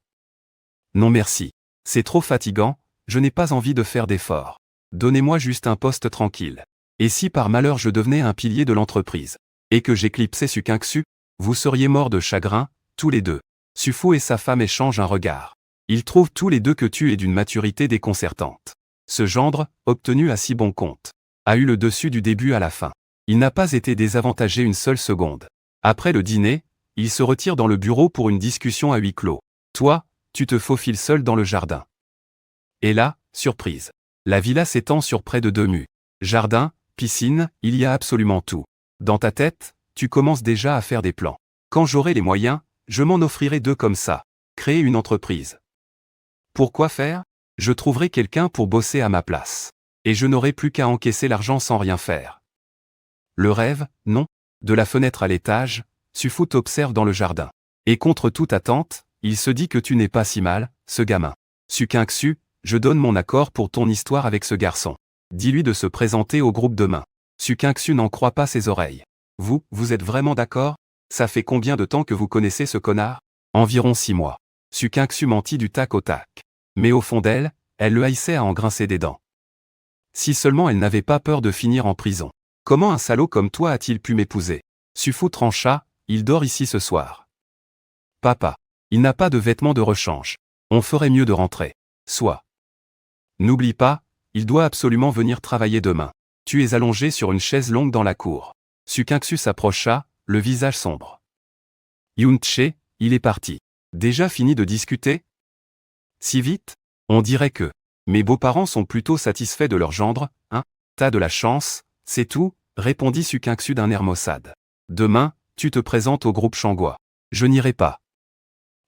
[SPEAKER 1] Non merci. C'est trop fatigant, je n'ai pas envie de faire d'efforts. Donnez-moi juste un poste tranquille. Et si par malheur je devenais un pilier de l'entreprise, et que j'éclipsais Su Kyung-su, vous seriez morts de chagrin, tous les deux. Su-fu et sa femme échangent un regard. Ils trouvent tous les deux que tu es d'une maturité déconcertante. Ce gendre, obtenu à si bon compte, a eu le dessus du début à la fin. Il n'a pas été désavantagé une seule seconde. Après le dîner, il se retire dans le bureau pour une discussion à huis clos. Toi, tu te faufiles seul dans le jardin. Et là, surprise. La villa s'étend sur près de 2 mues. Jardin, piscine, il y a absolument tout. Dans ta tête, tu commences déjà à faire des plans. Quand j'aurai les moyens, je m'en offrirai 2 comme ça. Créer une entreprise. Pourquoi faire? Je trouverai quelqu'un pour bosser à ma place. Et je n'aurai plus qu'à encaisser l'argent sans rien faire. Le rêve, non? De la fenêtre à l'étage, Su-fu t'observe dans le jardin. Et contre toute attente, il se dit que tu n'es pas si mal, ce gamin. Su Kyung-su, je donne mon accord pour ton histoire avec ce garçon. Dis-lui de se présenter au groupe demain. Su Kyung-su n'en croit pas ses oreilles. Vous êtes vraiment d'accord? Ça fait combien de temps que vous connaissez ce connard? Environ 6 mois. Su Kyung-su mentit du tac au tac. Mais au fond d'elle, elle le haïssait à en grincer des dents. Si seulement elle n'avait pas peur de finir en prison. Comment un salaud comme toi a-t-il pu m'épouser? Su-fu trancha, il dort ici ce soir. Papa. Il n'a pas de vêtements de rechange. On ferait mieux de rentrer. Soit. N'oublie pas, il doit absolument venir travailler demain. Tu es allongé sur une chaise longue dans la cour. Su Kyung-su s'approcha, le visage sombre. Yoon-chae, il est parti. Déjà fini de discuter? Si vite? On dirait que. Mes beaux-parents sont plutôt satisfaits de leur gendre, hein? T'as de la chance, c'est tout, répondit Su Kyung-su d'un air maussade. Demain, tu te présentes au groupe Shangwa. Je n'irai pas.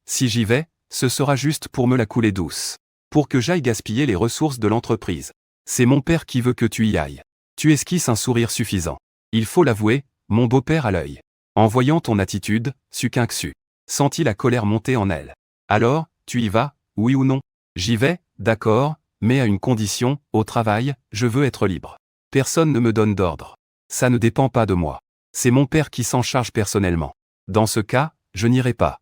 [SPEAKER 1] Si j'y vais, ce sera juste pour me la couler douce. Pour que j'aille gaspiller les ressources de l'entreprise. C'est mon père qui veut que tu y ailles. Tu esquisses un sourire suffisant. Il faut l'avouer, mon beau-père à l'œil. En voyant ton attitude, Su Kyung-su sentit la colère monter en elle. Alors, tu y vas, oui ou non? J'y vais, d'accord, mais à une condition, au travail, je veux être libre. Personne ne me donne d'ordre. Ça ne dépend pas de moi. C'est mon père qui s'en charge personnellement. Dans ce cas, je n'irai pas.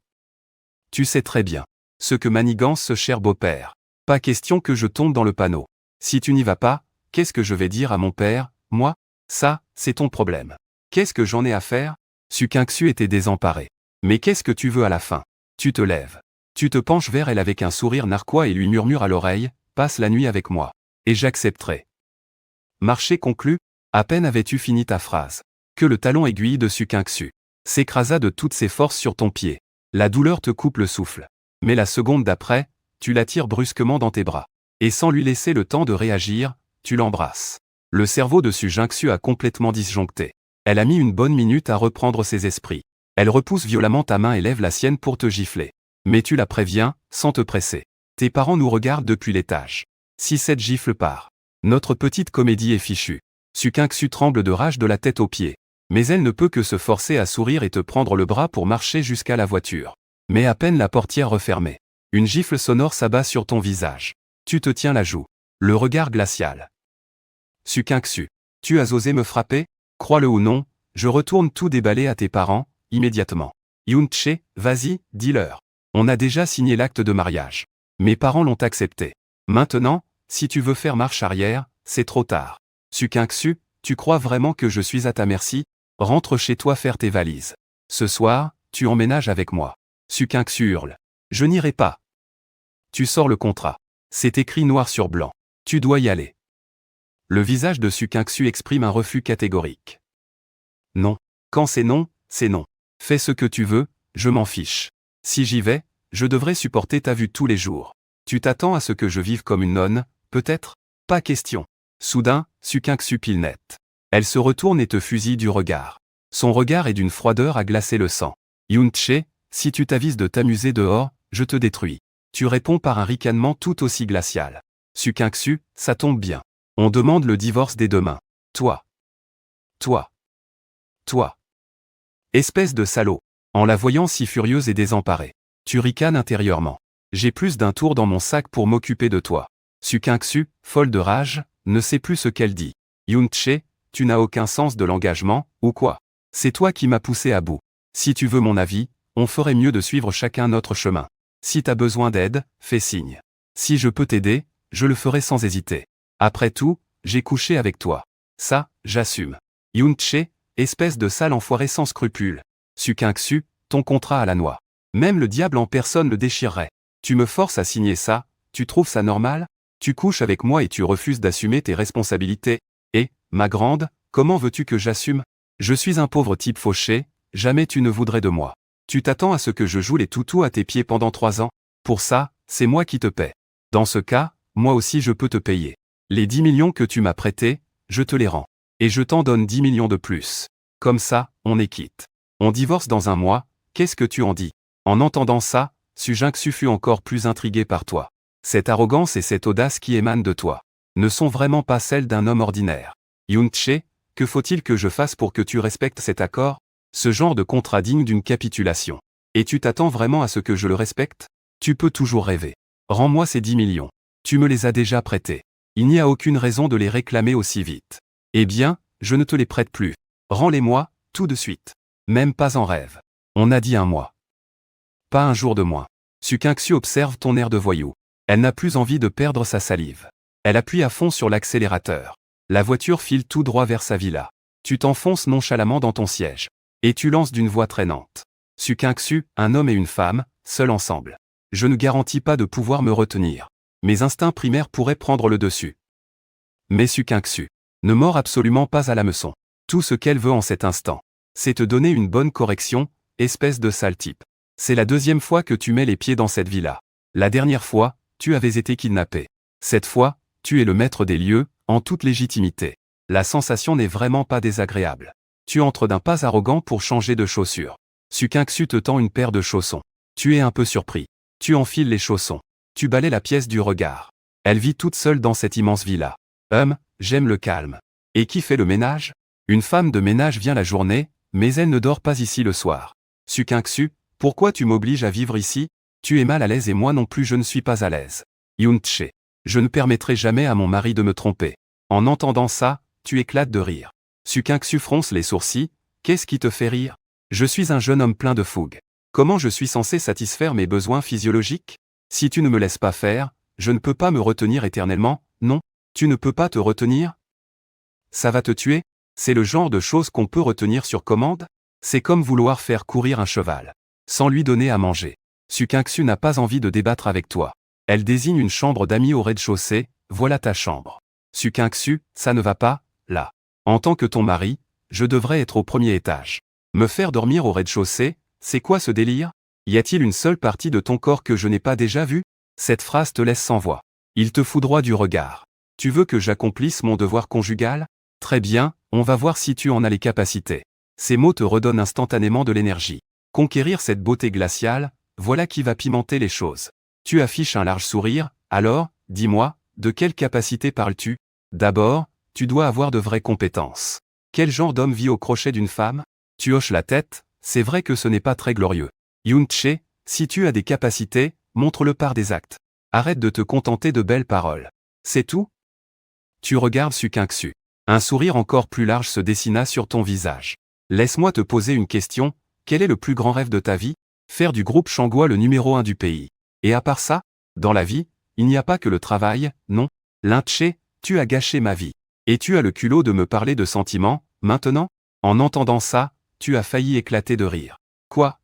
[SPEAKER 1] Tu sais très bien ce que manigance ce cher beau-père. Pas question que je tombe dans le panneau. Si tu n'y vas pas, qu'est-ce que je vais dire à mon père, moi? Ça, c'est ton problème. Qu'est-ce que j'en ai à faire? Su Kyung-su était désemparé. Mais qu'est-ce que tu veux à la fin? Tu te lèves. Tu te penches vers elle avec un sourire narquois et lui murmures à l'oreille, passe la nuit avec moi. Et j'accepterai. Marché conclu, à peine avais-tu fini ta phrase. Que le talon aiguille de Su Kyung-su s'écrasa de toutes ses forces sur ton pied. La douleur te coupe le souffle. Mais la seconde d'après, tu l'attires brusquement dans tes bras. Et sans lui laisser le temps de réagir, tu l'embrasses. Le cerveau de Su Kyung-su a complètement disjoncté. Elle a mis une bonne minute à reprendre ses esprits. Elle repousse violemment ta main et lève la sienne pour te gifler. Mais tu la préviens, sans te presser. Tes parents nous regardent depuis l'étage. Si cette gifle part, notre petite comédie est fichue. Sukinksu tremble de rage de la tête aux pieds. Mais elle ne peut que se forcer à sourire et te prendre le bras pour marcher jusqu'à la voiture. Mais à peine la portière refermée, une gifle sonore s'abat sur ton visage. Tu te tiens la joue. Le regard glacial. Sukinksu, tu as osé me frapper? Crois-le ou non, je retourne tout déballer à tes parents, immédiatement. Yoon-chae, vas-y, dis-leur. On a déjà signé l'acte de mariage. Mes parents l'ont accepté. Maintenant, si tu veux faire marche arrière, c'est trop tard. Sukinksu, tu crois vraiment que je suis à ta merci? Rentre chez toi faire tes valises. Ce soir, tu emménages avec moi. Sukinksu hurle. Je n'irai pas. Tu sors le contrat. C'est écrit noir sur blanc. Tu dois y aller. Le visage de Sukinksu exprime un refus catégorique. Non. Quand c'est non, c'est non. Fais ce que tu veux, je m'en fiche. Si j'y vais, je devrais supporter ta vue tous les jours. Tu t'attends à ce que je vive comme une nonne, peut-être? Pas question. Soudain, Sukinksu pile net. Elle se retourne et te fusille du regard. Son regard est d'une froideur à glacer le sang. Yoon-chae, si tu t'avises de t'amuser dehors, je te détruis. Tu réponds par un ricanement tout aussi glacial. Sukinksu, ça tombe bien. On demande le divorce dès demain. Toi. Espèce de salaud. En la voyant si furieuse et désemparée, tu ricanes intérieurement. J'ai plus d'un tour dans mon sac pour m'occuper de toi. Sukinksu, folle de rage, ne sait plus ce qu'elle dit. Yoon-chae, tu n'as aucun sens de l'engagement, ou quoi? C'est toi qui m'as poussé à bout. Si tu veux mon avis, on ferait mieux de suivre chacun notre chemin. Si t'as besoin d'aide, fais signe. Si je peux t'aider, je le ferai sans hésiter. Après tout, j'ai couché avec toi. Ça, j'assume. Yoon-chae, espèce de sale enfoiré sans scrupules. Sukinksu, ton contrat à la noix. Même le diable en personne le déchirerait. Tu me forces à signer ça, tu trouves ça normal? Tu couches avec moi et tu refuses d'assumer tes responsabilités. Et, ma grande, comment veux-tu que j'assume? Je suis un pauvre type fauché, jamais tu ne voudrais de moi. Tu t'attends à ce que je joue les toutous à tes pieds pendant 3 ans? Pour ça, c'est moi qui te paie. Dans ce cas, moi aussi je peux te payer. Les 10 millions que tu m'as prêtés, je te les rends. Et je t'en donne 10 millions de plus. Comme ça, on est quitte. On divorce dans 1 mois, qu'est-ce que tu en dis? En entendant ça, Sukinksu fut encore plus intrigué par toi. Cette arrogance et cette audace qui émanent de toi ne sont vraiment pas celles d'un homme ordinaire. Yoon-chae, que faut-il que je fasse pour que tu respectes cet accord? Ce genre de contrat digne d'une capitulation. Et tu t'attends vraiment à ce que je le respecte? Tu peux toujours rêver. Rends-moi ces 10 millions. Tu me les as déjà prêtés. Il n'y a aucune raison de les réclamer aussi vite. Eh bien, je ne te les prête plus. Rends-les-moi, tout de suite. Même pas en rêve. On a dit 1 mois. Pas un jour de moins. Sukinksu observe ton air de voyou. Elle n'a plus envie de perdre sa salive. Elle appuie à fond sur l'accélérateur. La voiture file tout droit vers sa villa. Tu t'enfonces nonchalamment dans ton siège. Et tu lances d'une voix traînante. Sukinksu, un homme et une femme, seuls ensemble. Je ne garantis pas de pouvoir me retenir. Mes instincts primaires pourraient prendre le dessus. Mais Sukinksu ne mord absolument pas à l'hameçon. Tout ce qu'elle veut en cet instant, c'est te donner une bonne correction, espèce de sale type. C'est la 2e fois que tu mets les pieds dans cette villa. La dernière fois, tu avais été kidnappé. Cette fois, tu es le maître des lieux, en toute légitimité. La sensation n'est vraiment pas désagréable. Tu entres d'un pas arrogant pour changer de chaussures. Sukinksu te tend une paire de chaussons. Tu es un peu surpris. Tu enfiles les chaussons. Tu balais la pièce du regard. Elle vit toute seule dans cette immense villa. J'aime le calme. Et qui fait le ménage? Une femme de ménage vient la journée, mais elle ne dort pas ici le soir. Sukinksu, pourquoi tu m'obliges à vivre ici? Tu es mal à l'aise et moi non plus je ne suis pas à l'aise. Yoon-chae, je ne permettrai jamais à mon mari de me tromper. En entendant ça, tu éclates de rire. Sukinksu fronce les sourcils, qu'est-ce qui te fait rire? Je suis un jeune homme plein de fougue. Comment je suis censé satisfaire mes besoins physiologiques? Si tu ne me laisses pas faire, je ne peux pas me retenir éternellement, non? Tu ne peux pas te retenir? Ça va te tuer? C'est le genre de choses qu'on peut retenir sur commande? C'est comme vouloir faire courir un cheval sans lui donner à manger. Sukinksu n'a pas envie de débattre avec toi. Elle désigne une chambre d'amis au rez-de-chaussée, voilà ta chambre. Sukinksu, ça ne va pas, là. En tant que ton mari, je devrais être au 1er étage. Me faire dormir au rez-de-chaussée, c'est quoi ce délire? Y a-t-il une seule partie de ton corps que je n'ai pas déjà vue? Cette phrase te laisse sans voix. Il te foudroie du regard. Tu veux que j'accomplisse mon devoir conjugal? Très bien, on va voir si tu en as les capacités. Ces mots te redonnent instantanément de l'énergie. Conquérir cette beauté glaciale, voilà qui va pimenter les choses. Tu affiches un large sourire, alors, dis-moi, de quelle capacité parles-tu? D'abord, tu dois avoir de vraies compétences. Quel genre d'homme vit au crochet d'une femme? Tu hoches la tête, c'est vrai que ce n'est pas très glorieux. Yoon-chae, si tu as des capacités, montre-le par des actes. Arrête de te contenter de belles paroles. C'est tout? Tu regardes Su-kyung-su. Un sourire encore plus large se dessina sur ton visage. Laisse-moi te poser une question, quel est le plus grand rêve de ta vie? Faire du groupe Shangwa le numéro 1 du pays. Et à part ça, dans la vie, il n'y a pas que le travail, non? Lin-chae, tu as gâché ma vie. Et tu as le culot de me parler de sentiments, maintenant? En entendant ça, tu as failli éclater de rire. Quoi?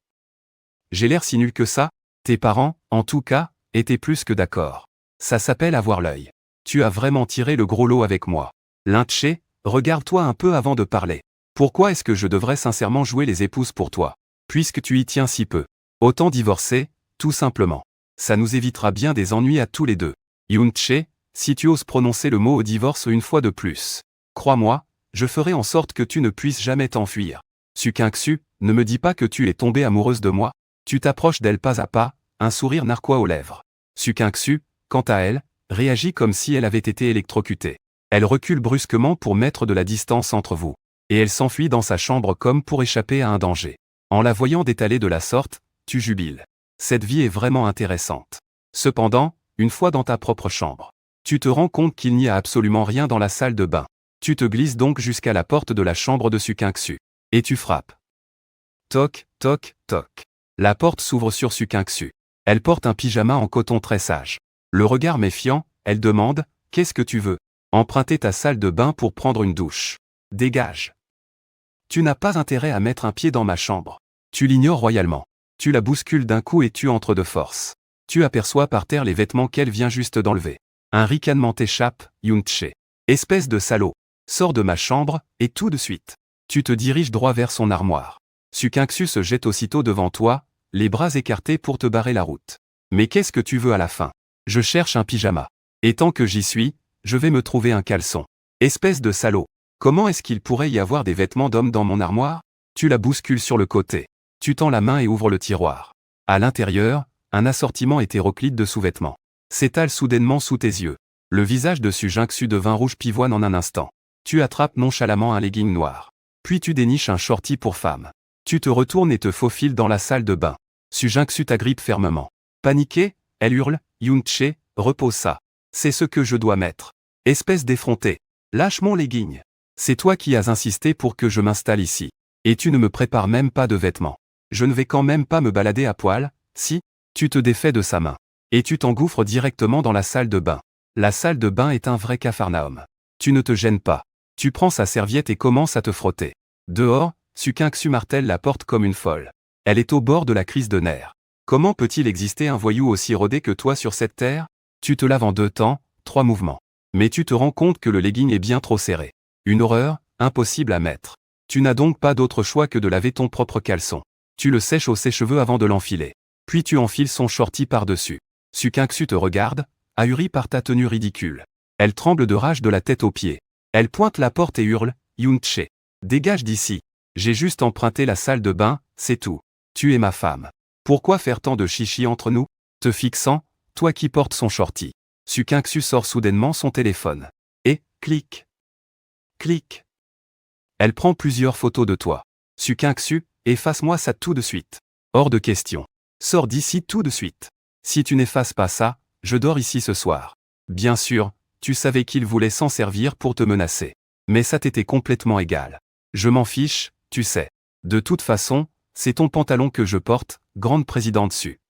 [SPEAKER 1] J'ai l'air si nul que ça? Tes parents, en tout cas, étaient plus que d'accord. Ça s'appelle avoir l'œil. Tu as vraiment tiré le gros lot avec moi. Lin-chae, regarde-toi un peu avant de parler. Pourquoi est-ce que je devrais sincèrement jouer les épouses pour toi? Puisque tu y tiens si peu. Autant divorcer, tout simplement. Ça nous évitera bien des ennuis à tous les deux. Yoon-chae, si tu oses prononcer le mot au divorce une fois de plus. Crois-moi, je ferai en sorte que tu ne puisses jamais t'enfuir. Su-kyung-su, ne me dis pas que tu es tombée amoureuse de moi. Tu t'approches d'elle pas à pas, un sourire narquois aux lèvres. Su-kyung-su, quant à elle, réagit comme si elle avait été électrocutée. Elle recule brusquement pour mettre de la distance entre vous. Et elle s'enfuit dans sa chambre comme pour échapper à un danger. En la voyant détaler de la sorte, tu jubiles. Cette vie est vraiment intéressante. Cependant, une fois dans ta propre chambre, tu te rends compte qu'il n'y a absolument rien dans la salle de bain. Tu te glisses donc jusqu'à la porte de la chambre de Su-kyung-su. Et tu frappes. Toc, toc, toc. La porte s'ouvre sur Su-kyung-su. Elle porte un pyjama en coton très sage. Le regard méfiant, elle demande « Qu'est-ce que tu veux ?» Emprunter ta salle de bain pour prendre une douche. Dégage. Tu n'as pas intérêt à mettre un pied dans ma chambre. Tu l'ignores royalement. Tu la bouscules d'un coup et tu entres de force. Tu aperçois par terre les vêtements qu'elle vient juste d'enlever. Un ricanement t'échappe, Yoon-chae. Espèce de salaud. Sors de ma chambre, et tout de suite. Tu te diriges droit vers son armoire. Su-kyung-su se jette aussitôt devant toi, les bras écartés pour te barrer la route. Mais qu'est-ce que tu veux à la fin? Je cherche un pyjama. Et tant que j'y suis, je vais me trouver un caleçon. Espèce de salaud. Comment est-ce qu'il pourrait y avoir des vêtements d'homme dans mon armoire? Tu la bouscules sur le côté. Tu tends la main et ouvres le tiroir. À l'intérieur, un assortiment hétéroclite de sous-vêtements s'étale soudainement sous tes yeux. Le visage de Su-kyung-su devint rouge pivoine en un instant. Tu attrapes nonchalamment un legging noir. Puis tu déniches un shorty pour femme. Tu te retournes et te faufiles dans la salle de bain. Su-kyung-su t'agrippe fermement. Paniquée, elle hurle, Yoon-chae, repose ça. C'est ce que je dois mettre. Espèce d'effronté. Lâche mon legging. C'est toi qui as insisté pour que je m'installe ici. Et tu ne me prépares même pas de vêtements. Je ne vais quand même pas me balader à poil, si? Tu te défais de sa main. Et tu t'engouffres directement dans la salle de bain. La salle de bain est un vrai capharnaüm. Tu ne te gênes pas. Tu prends sa serviette et commences à te frotter. Dehors, Su-kyung-su martèle la porte comme une folle. Elle est au bord de la crise de nerfs. Comment peut-il exister un voyou aussi rodé que toi sur cette terre? Tu te laves en 2 temps, 3 mouvements. Mais tu te rends compte que le legging est bien trop serré. Une horreur, impossible à mettre. Tu n'as donc pas d'autre choix que de laver ton propre caleçon. Tu le sèches au sèche-cheveux avant de l'enfiler. Puis tu enfiles son shorty par-dessus. Su-kyung-su te regarde, ahuri par ta tenue ridicule. Elle tremble de rage de la tête aux pieds. Elle pointe la porte et hurle, Yoon-chae. Dégage d'ici. J'ai juste emprunté la salle de bain, c'est tout. Tu es ma femme. Pourquoi faire tant de chichi entre nous? Te fixant, toi qui portes son shorty. Su-kyung-su sort soudainement son téléphone. Et, clic. Clic. Elle prend plusieurs photos de toi. Su-kyung-su, efface-moi ça tout de suite. Hors de question. Sors d'ici tout de suite. Si tu n'effaces pas ça, je dors ici ce soir. Bien sûr, tu savais qu'il voulait s'en servir pour te menacer. Mais ça t'était complètement égal. Je m'en fiche, tu sais. De toute façon, c'est ton pantalon que je porte, grande présidente Su.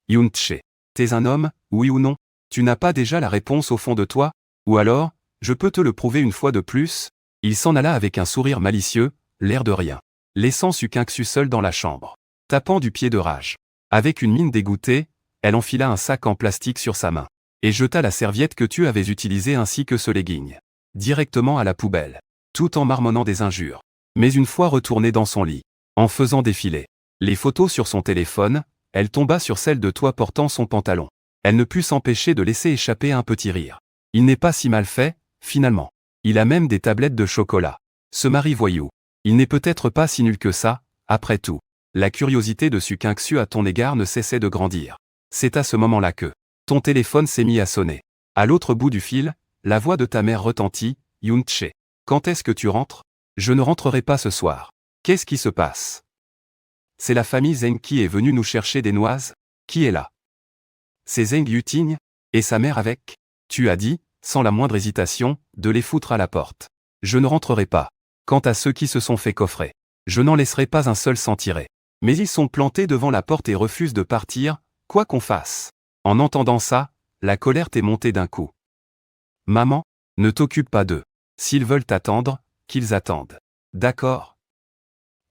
[SPEAKER 1] Yoon-chae. T'es un homme, oui ou non? Tu n'as pas déjà la réponse au fond de toi? Ou alors, je peux te le prouver une fois de plus? Il s'en alla avec un sourire malicieux, l'air de rien. Laissant Su-kyung-su seul dans la chambre. Tapant du pied de rage. Avec une mine dégoûtée, elle enfila un sac en plastique sur sa main. Et jeta la serviette que tu avais utilisée ainsi que ce legging. Directement à la poubelle. Tout en marmonnant des injures. Mais une fois retournée dans son lit, en faisant défiler les photos sur son téléphone, elle tomba sur celle de toi portant son pantalon. Elle ne put s'empêcher de laisser échapper un petit rire. Il n'est pas si mal fait, finalement. Il a même des tablettes de chocolat. Ce mari voyou. Il n'est peut-être pas si nul que ça, après tout. La curiosité de Su-kyung-su à ton égard ne cessait de grandir. C'est à ce moment-là que ton téléphone s'est mis à sonner. À l'autre bout du fil, la voix de ta mère retentit, Yoon-che. Quand est-ce que tu rentres? Je ne rentrerai pas ce soir. Qu'est-ce qui se passe? C'est la famille Zeng qui est venue nous chercher des noises? Qui est là? C'est Zeng Yuting? Et sa mère avec? Tu as dit, sans la moindre hésitation, de les foutre à la porte. Je ne rentrerai pas. Quant à ceux qui se sont fait coffrer, je n'en laisserai pas un seul s'en tirer. Mais ils sont plantés devant la porte et refusent de partir, quoi qu'on fasse. En entendant ça, la colère t'est montée d'un coup. Maman, ne t'occupe pas d'eux. S'ils veulent t'attendre, qu'ils attendent. D'accord?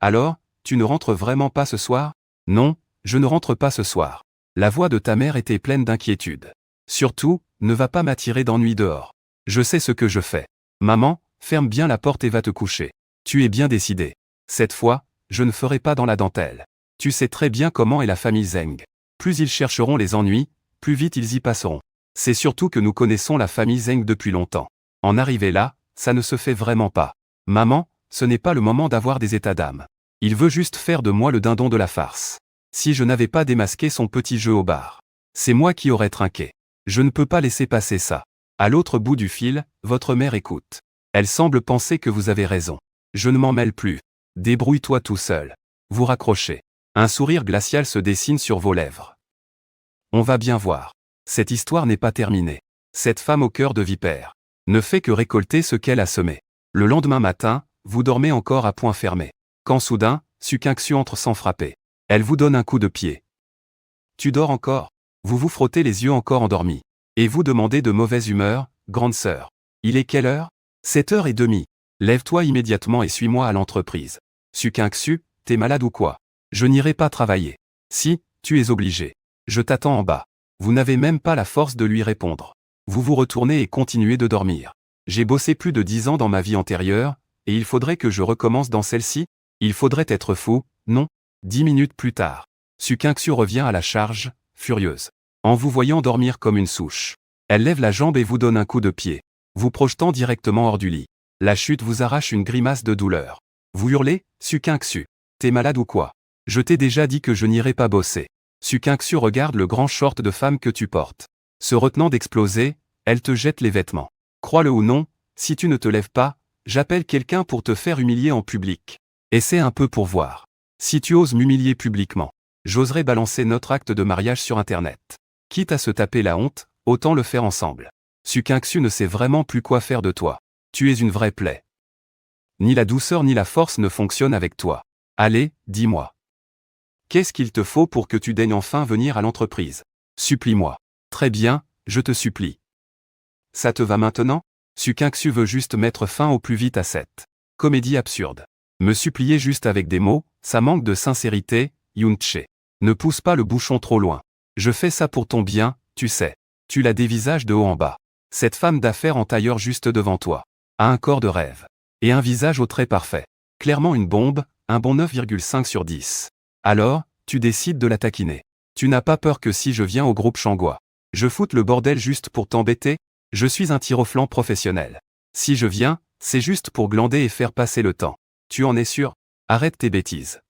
[SPEAKER 1] Alors, tu ne rentres vraiment pas ce soir? Non, je ne rentre pas ce soir. La voix de ta mère était pleine d'inquiétude. Surtout, ne va pas m'attirer d'ennui dehors. Je sais ce que je fais. Maman, ferme bien la porte et va te coucher. Tu es bien décidée. Cette fois, je ne ferai pas dans la dentelle. Tu sais très bien comment est la famille Zeng. Plus ils chercheront les ennuis, plus vite ils y passeront. C'est surtout que nous connaissons la famille Zeng depuis longtemps. En arriver là, ça ne se fait vraiment pas. Maman, ce n'est pas le moment d'avoir des états d'âme. Il veut juste faire de moi le dindon de la farce. Si je n'avais pas démasqué son petit jeu au bar, c'est moi qui aurais trinqué. Je ne peux pas laisser passer ça. À l'autre bout du fil, votre mère écoute. Elle semble penser que vous avez raison. Je ne m'en mêle plus. Débrouille-toi tout seul. Vous raccrochez. Un sourire glacial se dessine sur vos lèvres. On va bien voir. Cette histoire n'est pas terminée. Cette femme au cœur de vipère ne fait que récolter ce qu'elle a semé. Le lendemain matin, vous dormez encore à poing fermé. Quand soudain, Sukyungsu entre sans frapper. Elle vous donne un coup de pied. Tu dors encore? Vous vous frottez les yeux encore endormis. Et vous demandez de mauvaise humeur, grande sœur. Il est quelle heure? 7h30. Lève-toi immédiatement et suis-moi à l'entreprise. Sukyungsu, t'es malade ou quoi? Je n'irai pas travailler. Si, tu es obligé. Je t'attends en bas. Vous n'avez même pas la force de lui répondre. Vous vous retournez et continuez de dormir. J'ai bossé plus de 10 ans dans ma vie antérieure, et il faudrait que je recommence dans celle-ci? Il faudrait être fou, non? 10 minutes plus tard. Sukyungsu revient à la charge, furieuse. En vous voyant dormir comme une souche. Elle lève la jambe et vous donne un coup de pied, vous projetant directement hors du lit. La chute vous arrache une grimace de douleur. Vous hurlez, Sukyungsu. T'es malade ou quoi? Je t'ai déjà dit que je n'irai pas bosser. Sukyungsu regarde le grand short de femme que tu portes. Se retenant d'exploser, elle te jette les vêtements. Crois-le ou non, si tu ne te lèves pas, j'appelle quelqu'un pour te faire humilier en public. Essaie un peu pour voir. Si tu oses m'humilier publiquement, j'oserais balancer notre acte de mariage sur Internet. Quitte à se taper la honte, autant le faire ensemble. Sukyungsu ne sait vraiment plus quoi faire de toi. Tu es une vraie plaie. Ni la douceur ni la force ne fonctionnent avec toi. Allez, dis-moi. Qu'est-ce qu'il te faut pour que tu daignes enfin venir à l'entreprise? Supplie-moi. Très bien, je te supplie. Ça te va maintenant? Sukyungsu veut juste mettre fin au plus vite à cette comédie absurde. Me supplier juste avec des mots, ça manque de sincérité, Yoon-che. Ne pousse pas le bouchon trop loin. Je fais ça pour ton bien, tu sais. Tu la dévisages de haut en bas. Cette femme d'affaires en tailleur juste devant toi a un corps de rêve. Et un visage aux traits parfaits. Clairement une bombe, un bon 9,5 sur 10. Alors, tu décides de la taquiner. Tu n'as pas peur que si je viens au groupe Shangwa, je foute le bordel juste pour t'embêter? Je suis un tir au flanc professionnel. Si je viens, c'est juste pour glander et faire passer le temps. Tu en es sûr? Arrête tes bêtises.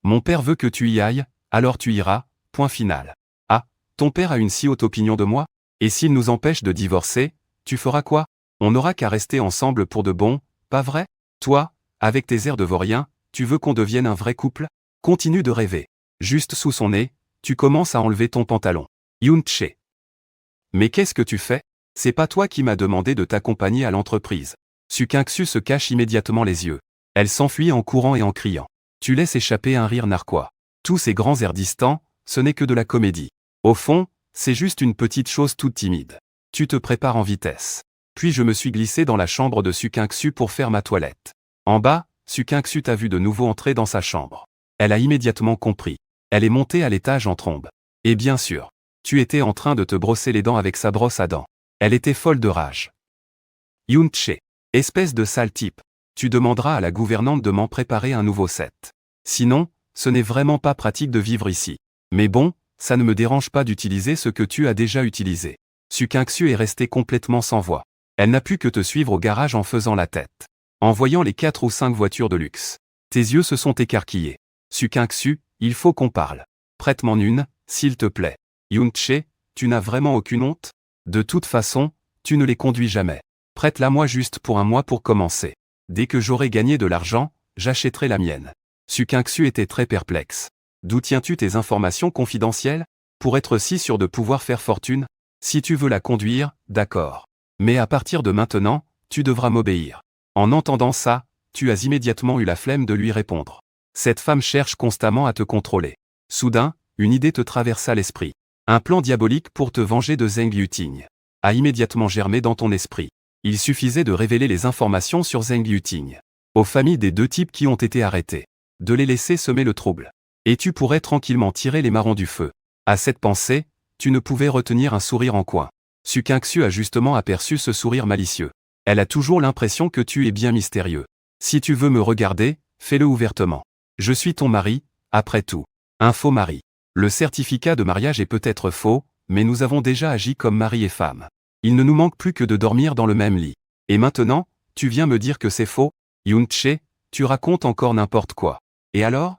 [SPEAKER 1] Mon père veut que tu y ailles, alors tu iras, point final. Ah, ton père a une si haute opinion de moi? Et s'il nous empêche de divorcer, tu feras quoi? On n'aura qu'à rester ensemble pour de bon, pas vrai? Toi, avec tes airs de vaurien, tu veux qu'on devienne un vrai couple? Continue de rêver. Juste sous son nez, tu commences à enlever ton pantalon. Yoon-che. Mais qu'est-ce que tu fais? C'est pas toi qui m'as demandé de t'accompagner à l'entreprise. Sukyungsu se cache immédiatement les yeux. Elle s'enfuit en courant et en criant. Tu laisses échapper un rire narquois. Tous ces grands airs distants, ce n'est que de la comédie. Au fond, c'est juste une petite chose toute timide. Tu te prépares en vitesse. Puis je me suis glissé dans la chambre de Sukyungsu pour faire ma toilette. En bas, Sukyungsu t'a vu de nouveau entrer dans sa chambre. Elle a immédiatement compris. Elle est montée à l'étage en trombe. Et bien sûr, tu étais en train de te brosser les dents avec sa brosse à dents. Elle était folle de rage. Yoon-che. Espèce de sale type. Tu demanderas à la gouvernante de m'en préparer un nouveau set. Sinon, ce n'est vraiment pas pratique de vivre ici. Mais bon, ça ne me dérange pas d'utiliser ce que tu as déjà utilisé. Sukyungsu est restée complètement sans voix. Elle n'a pu que te suivre au garage en faisant la tête. En voyant les 4 ou 5 voitures de luxe. Tes yeux se sont écarquillés. Sukyungsu, il faut qu'on parle. Prête-m'en une, s'il te plaît. Yoon-che, tu n'as vraiment aucune honte? De toute façon, tu ne les conduis jamais. Prête-la-moi juste pour un mois pour commencer. Dès que j'aurai gagné de l'argent, j'achèterai la mienne. Sukyungsu était très perplexe. D'où tiens-tu tes informations confidentielles? Pour être si sûr de pouvoir faire fortune? Si tu veux la conduire, d'accord. Mais à partir de maintenant, tu devras m'obéir. En entendant ça, tu as immédiatement eu la flemme de lui répondre. Cette femme cherche constamment à te contrôler. Soudain, une idée te traversa l'esprit. Un plan diabolique pour te venger de Zheng Yuting a immédiatement germé dans ton esprit. Il suffisait de révéler les informations sur Zheng Yuting aux familles des deux types qui ont été arrêtés, de les laisser semer le trouble. Et tu pourrais tranquillement tirer les marrons du feu. À cette pensée, tu ne pouvais retenir un sourire en coin. Sukyungsu a justement aperçu ce sourire malicieux. Elle a toujours l'impression que tu es bien mystérieux. Si tu veux me regarder, fais-le ouvertement. Je suis ton mari, après tout. Un faux mari. Le certificat de mariage est peut-être faux, mais nous avons déjà agi comme mari et femme. Il ne nous manque plus que de dormir dans le même lit. Et maintenant, tu viens me dire que c'est faux? Yoon-chae, tu racontes encore n'importe quoi. Et alors?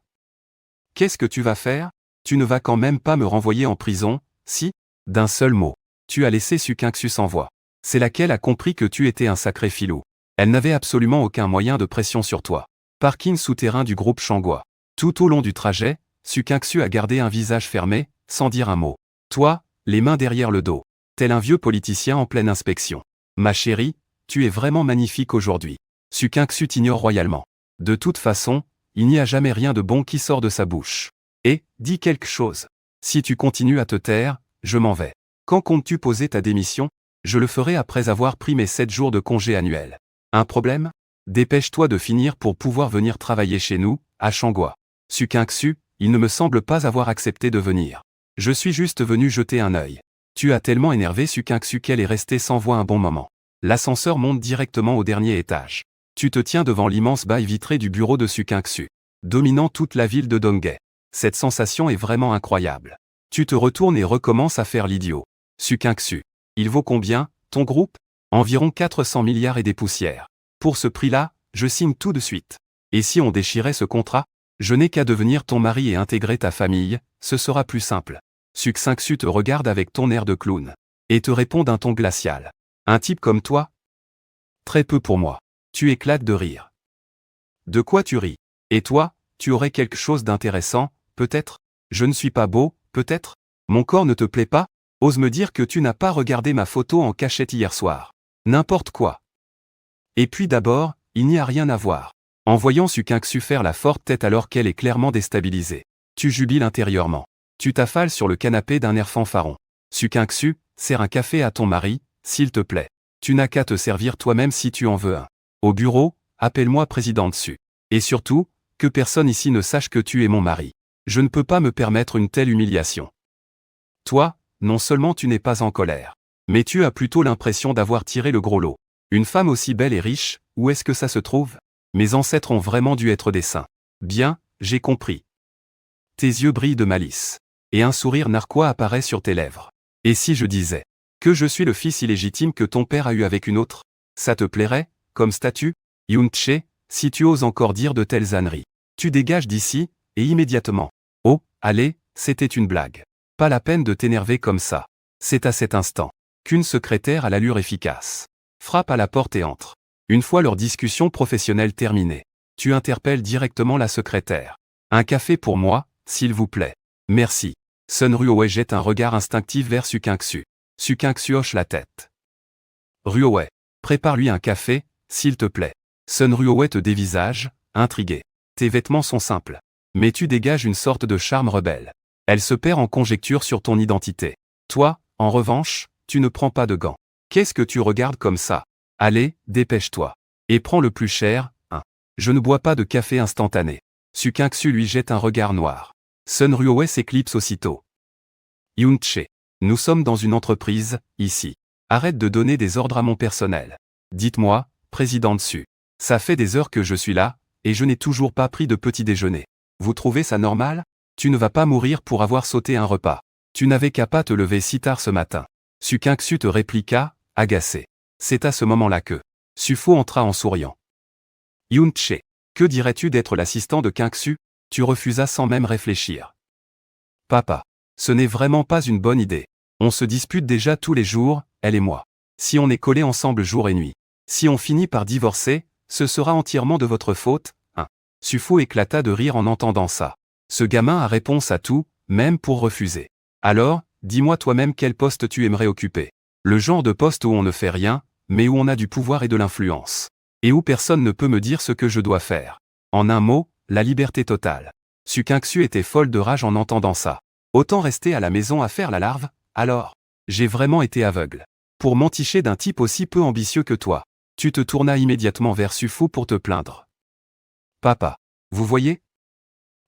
[SPEAKER 1] Qu'est-ce que tu vas faire? Tu ne vas quand même pas me renvoyer en prison, si? D'un seul mot. Tu as laissé Sukyungsu sans voix. C'est laquelle a compris que tu étais un sacré filou. Elle n'avait absolument aucun moyen de pression sur toi. Parking souterrain du groupe Shangwa. Tout au long du trajet, Sukyungsu a gardé un visage fermé, sans dire un mot. Toi, les mains derrière le dos. Tel un vieux politicien en pleine inspection. Ma chérie, tu es vraiment magnifique aujourd'hui. Sukyungsu t'ignore royalement. De toute façon, il n'y a jamais rien de bon qui sort de sa bouche. Et, dis quelque chose. Si tu continues à te taire, je m'en vais. Quand comptes-tu poser ta démission? Je le ferai après avoir pris mes 7 jours de congé annuel. Un problème? Dépêche-toi de finir pour pouvoir venir travailler chez nous, à Shangwa. Sukyungsu, il ne me semble pas avoir accepté de venir. Je suis juste venu jeter un œil. Tu as tellement énervé Sukyungsu qu'elle est restée sans voix un bon moment. L'ascenseur monte directement au dernier étage. Tu te tiens devant l'immense bail vitré du bureau de Sukyungsu, dominant toute la ville de Donghae. Cette sensation est vraiment incroyable. Tu te retournes et recommences à faire l'idiot. Sukyungsu. Il vaut combien, ton groupe? Environ 400 milliards et des poussières. Pour ce prix-là, je signe tout de suite. Et si on déchirait ce contrat? Je n'ai qu'à devenir ton mari et intégrer ta famille, ce sera plus simple. Sukyungsu te regarde avec ton air de clown. Et te répond d'un ton glacial. Un type comme toi? Très peu pour moi. Tu éclates de rire. De quoi tu ris? Et toi, tu aurais quelque chose d'intéressant, peut-être? Je ne suis pas beau, peut-être? Mon corps ne te plaît pas? Ose me dire que tu n'as pas regardé ma photo en cachette hier soir. N'importe quoi. Et puis d'abord, il n'y a rien à voir. En voyant Sukyungsu faire la forte tête alors qu'elle est clairement déstabilisée, tu jubiles intérieurement. Tu t'affales sur le canapé d'un air fanfaron. Sukyungsu, sers un café à ton mari, s'il te plaît. Tu n'as qu'à te servir toi-même si tu en veux un. Au bureau, appelle-moi président dessus. Et surtout, que personne ici ne sache que tu es mon mari. Je ne peux pas me permettre une telle humiliation. Toi, non seulement tu n'es pas en colère, mais tu as plutôt l'impression d'avoir tiré le gros lot. Une femme aussi belle et riche, où est-ce que ça se trouve? Mes ancêtres ont vraiment dû être des saints. Bien, j'ai compris. Tes yeux brillent de malice. Et un sourire narquois apparaît sur tes lèvres. Et si je disais que je suis le fils illégitime que ton père a eu avec une autre? Ça te plairait, comme statut? Yoon-chae, si tu oses encore dire de telles âneries, tu dégages d'ici, et immédiatement. Oh, allez, c'était une blague. Pas la peine de t'énerver comme ça. C'est à cet instant qu'une secrétaire à l'allure efficace frappe à la porte et entre. Une fois leur discussion professionnelle terminée, tu interpelles directement la secrétaire. Un café pour moi, s'il vous plaît. Merci. Sun Ruoe jette un regard instinctif vers Sukyungsu. Sukyungsu hoche la tête. Ruoe, prépare-lui un café, s'il te plaît. Sun Ruoe te dévisage, intrigué. Tes vêtements sont simples. Mais tu dégages une sorte de charme rebelle. Elle se perd en conjectures sur ton identité. Toi, en revanche, tu ne prends pas de gants. Qu'est-ce que tu regardes comme ça? Allez, dépêche-toi. Et prends le plus cher, hein. Je ne bois pas de café instantané. Sukyungsu lui jette un regard noir. Sun Ruoe s'éclipse aussitôt. Yoon-chae. Nous sommes dans une entreprise, ici. Arrête de donner des ordres à mon personnel. Dites-moi, président dessus. Ça fait des heures que je suis là, et je n'ai toujours pas pris de petit déjeuner. Vous trouvez ça normal? Tu ne vas pas mourir pour avoir sauté un repas. Tu n'avais qu'à pas te lever si tard ce matin. Sukyungsu te répliqua, agacé. C'est à ce moment-là que Sufo entra en souriant. Yoon-chae. Que dirais-tu d'être l'assistant de Kyungsu? Tu refusas sans même réfléchir. Papa. Ce n'est vraiment pas une bonne idée. On se dispute déjà tous les jours, elle et moi. Si on est collés ensemble jour et nuit, Si on finit par divorcer, ce sera entièrement de votre faute, hein. Sufu éclata de rire en entendant ça. Ce gamin a réponse à tout, même pour refuser. Alors, dis-moi toi-même quel poste tu aimerais occuper. Le genre de poste où on ne fait rien, mais où on a du pouvoir et de l'influence. Et où personne ne peut me dire ce que je dois faire. En un mot, la liberté totale. Sukinksu était folle de rage en entendant ça. Autant rester à la maison à faire la larve, alors. J'ai vraiment été aveugle. Pour m'enticher d'un type aussi peu ambitieux que toi. Tu te tournas immédiatement vers Sufu pour te plaindre. Papa. Vous voyez?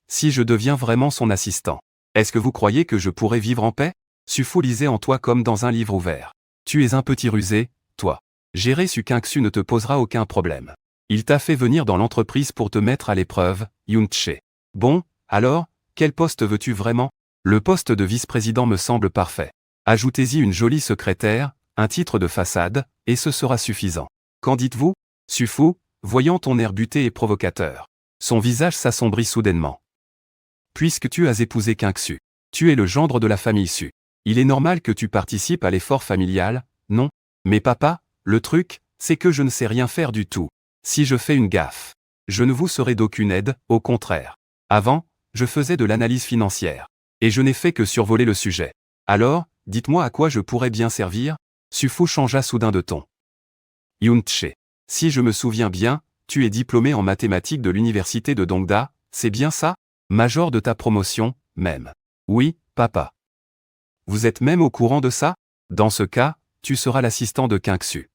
[SPEAKER 1] Si je deviens vraiment son assistant, est-ce que vous croyez que je pourrais vivre en paix? Sufu lisait en toi comme dans un livre ouvert. Tu es un petit rusé, toi. Gérer Sukinksu ne te posera aucun problème. Il t'a fait venir dans l'entreprise pour te mettre à l'épreuve, Yunche. Bon, alors, quel poste veux-tu vraiment? Le poste de vice-président me semble parfait. Ajoutez-y une jolie secrétaire, un titre de façade, et ce sera suffisant. Qu'en dites-vous? Sufu, voyant ton air buté et provocateur. Son visage s'assombrit soudainement. Puisque tu as épousé Kinksu, tu es le gendre de la famille Su. Il est normal que tu participes à l'effort familial, non? Mais papa, le truc, c'est que je ne sais rien faire du tout. Si je fais une gaffe, je ne vous serai d'aucune aide, au contraire. Avant, je faisais de l'analyse financière. Et je n'ai fait que survoler le sujet. Alors, dites-moi à quoi je pourrais bien servir? Sufu changea soudain de ton. Yunche. Si je me souviens bien, tu es diplômé en mathématiques de l'université de Dongda, c'est bien ça? Major de ta promotion, même. Oui, papa. Vous êtes même au courant de ça? Dans ce cas, tu seras l'assistant de Kinksu.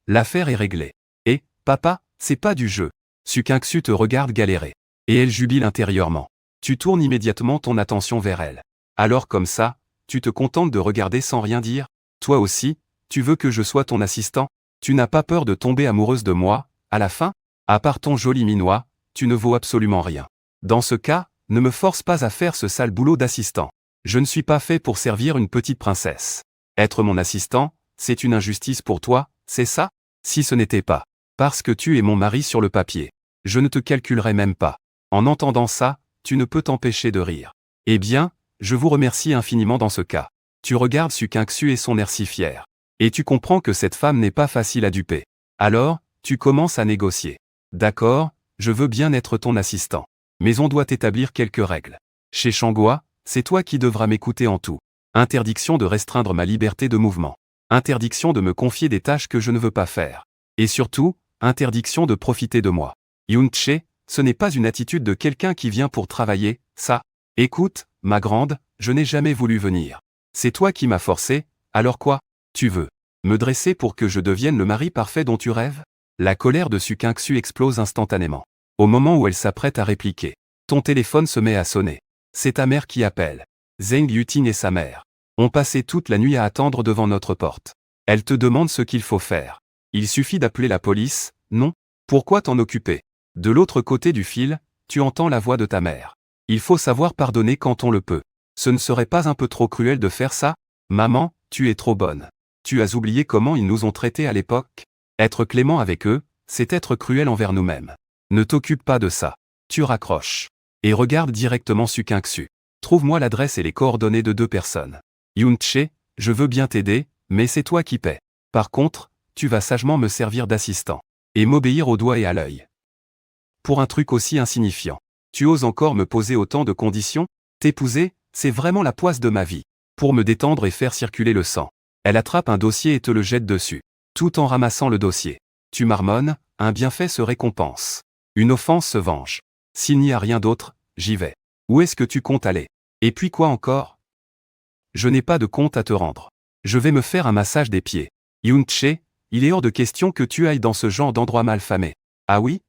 [SPEAKER 1] L'affaire est réglée. Et, papa, c'est pas du jeu. Sukinksu te regarde galérer. Et elle jubile intérieurement. Tu tournes immédiatement ton attention vers elle. Alors comme ça, tu te contentes de regarder sans rien dire? Toi aussi, tu veux que je sois ton assistant? Tu n'as pas peur de tomber amoureuse de moi, à la fin? À part ton joli minois, tu ne vaux absolument rien. Dans ce cas, ne me force pas à faire ce sale boulot d'assistant. Je ne suis pas fait pour servir une petite princesse. Être mon assistant, c'est une injustice pour toi, c'est ça? Si ce n'était pas parce que tu es mon mari sur le papier, je ne te calculerais même pas. En entendant ça, tu ne peux t'empêcher de rire. Eh bien, je vous remercie infiniment dans ce cas. Tu regardes Sukinksu et son air si fier. Et tu comprends que cette femme n'est pas facile à duper. Alors, tu commences à négocier. D'accord, je veux bien être ton assistant. Mais on doit établir quelques règles. Chez Shangua, c'est toi qui devras m'écouter en tout. Interdiction de restreindre ma liberté de mouvement. Interdiction de me confier des tâches que je ne veux pas faire. Et surtout, interdiction de profiter de moi. Yunche, ce n'est pas une attitude de quelqu'un qui vient pour travailler, ça. Écoute, ma grande, je n'ai jamais voulu venir. C'est toi qui m'as forcé, alors quoi? Tu veux me dresser pour que je devienne le mari parfait dont tu rêves? La colère de Sukinksu explose instantanément. Au moment où elle s'apprête à répliquer, ton téléphone se met à sonner. C'est ta mère qui appelle. Zheng Yuting et sa mère ont passé toute la nuit à attendre devant notre porte. Elle te demande ce qu'il faut faire. Il suffit d'appeler la police, non? Pourquoi t'en occuper? De l'autre côté du fil, tu entends la voix de ta mère. Il faut savoir pardonner quand on le peut. Ce ne serait pas un peu trop cruel de faire ça? Maman, tu es trop bonne. Tu as oublié comment ils nous ont traités à l'époque? Être clément avec eux, c'est être cruel envers nous-mêmes. Ne t'occupe pas de ça. Tu raccroches. Et regarde directement Sukinksu. Trouve-moi l'adresse et les coordonnées de 2 personnes. Yunche, je veux bien t'aider, mais c'est toi qui paies. Par contre, tu vas sagement me servir d'assistant. Et m'obéir au doigt et à l'œil. Pour un truc aussi insignifiant. Tu oses encore me poser autant de conditions? T'épouser, c'est vraiment la poisse de ma vie. Pour me détendre et faire circuler le sang. Elle attrape un dossier et te le jette dessus. Tout en ramassant le dossier. Tu marmonnes, un bienfait se récompense. Une offense se venge. S'il n'y a rien d'autre, j'y vais. Où est-ce que tu comptes aller? Et puis quoi encore? Je n'ai pas de compte à te rendre. Je vais me faire un massage des pieds. Yunche, il est hors de question que tu ailles dans ce genre d'endroit malfamé. Ah oui?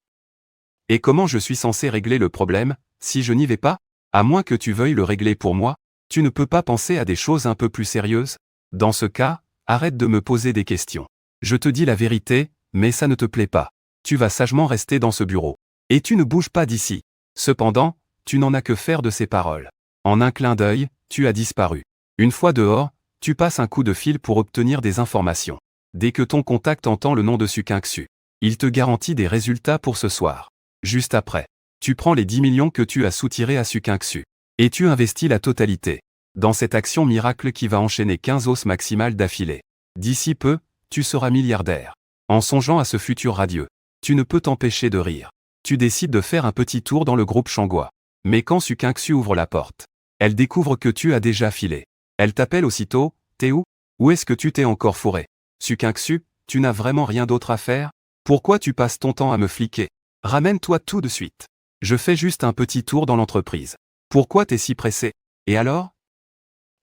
[SPEAKER 1] Et comment je suis censé régler le problème, si je n'y vais pas? À moins que tu veuilles le régler pour moi, tu ne peux pas penser à des choses un peu plus sérieuses? Dans ce cas, arrête de me poser des questions. Je te dis la vérité, mais ça ne te plaît pas. Tu vas sagement rester dans ce bureau. Et tu ne bouges pas d'ici. Cependant, tu n'en as que faire de ces paroles. En un clin d'œil, tu as disparu. Une fois dehors, tu passes un coup de fil pour obtenir des informations. Dès que ton contact entend le nom de Sukinksu, il te garantit des résultats pour ce soir. Juste après, tu prends les 10 millions que tu as soutirés à Sukinksu. Et tu investis la totalité. Dans cette action miracle qui va enchaîner 15 hausses maximales d'affilée. D'ici peu, tu seras milliardaire. En songeant à ce futur radieux, tu ne peux t'empêcher de rire. Tu décides de faire un petit tour dans le groupe Shangwa. Mais quand Sukinksu ouvre la porte, elle découvre que tu as déjà filé. Elle t'appelle aussitôt, t'es où? Où est-ce que tu t'es encore fourré? Sukinksu, tu n'as vraiment rien d'autre à faire? Pourquoi tu passes ton temps à me fliquer? Ramène-toi tout de suite. Je fais juste un petit tour dans l'entreprise. Pourquoi t'es si pressé? Et alors?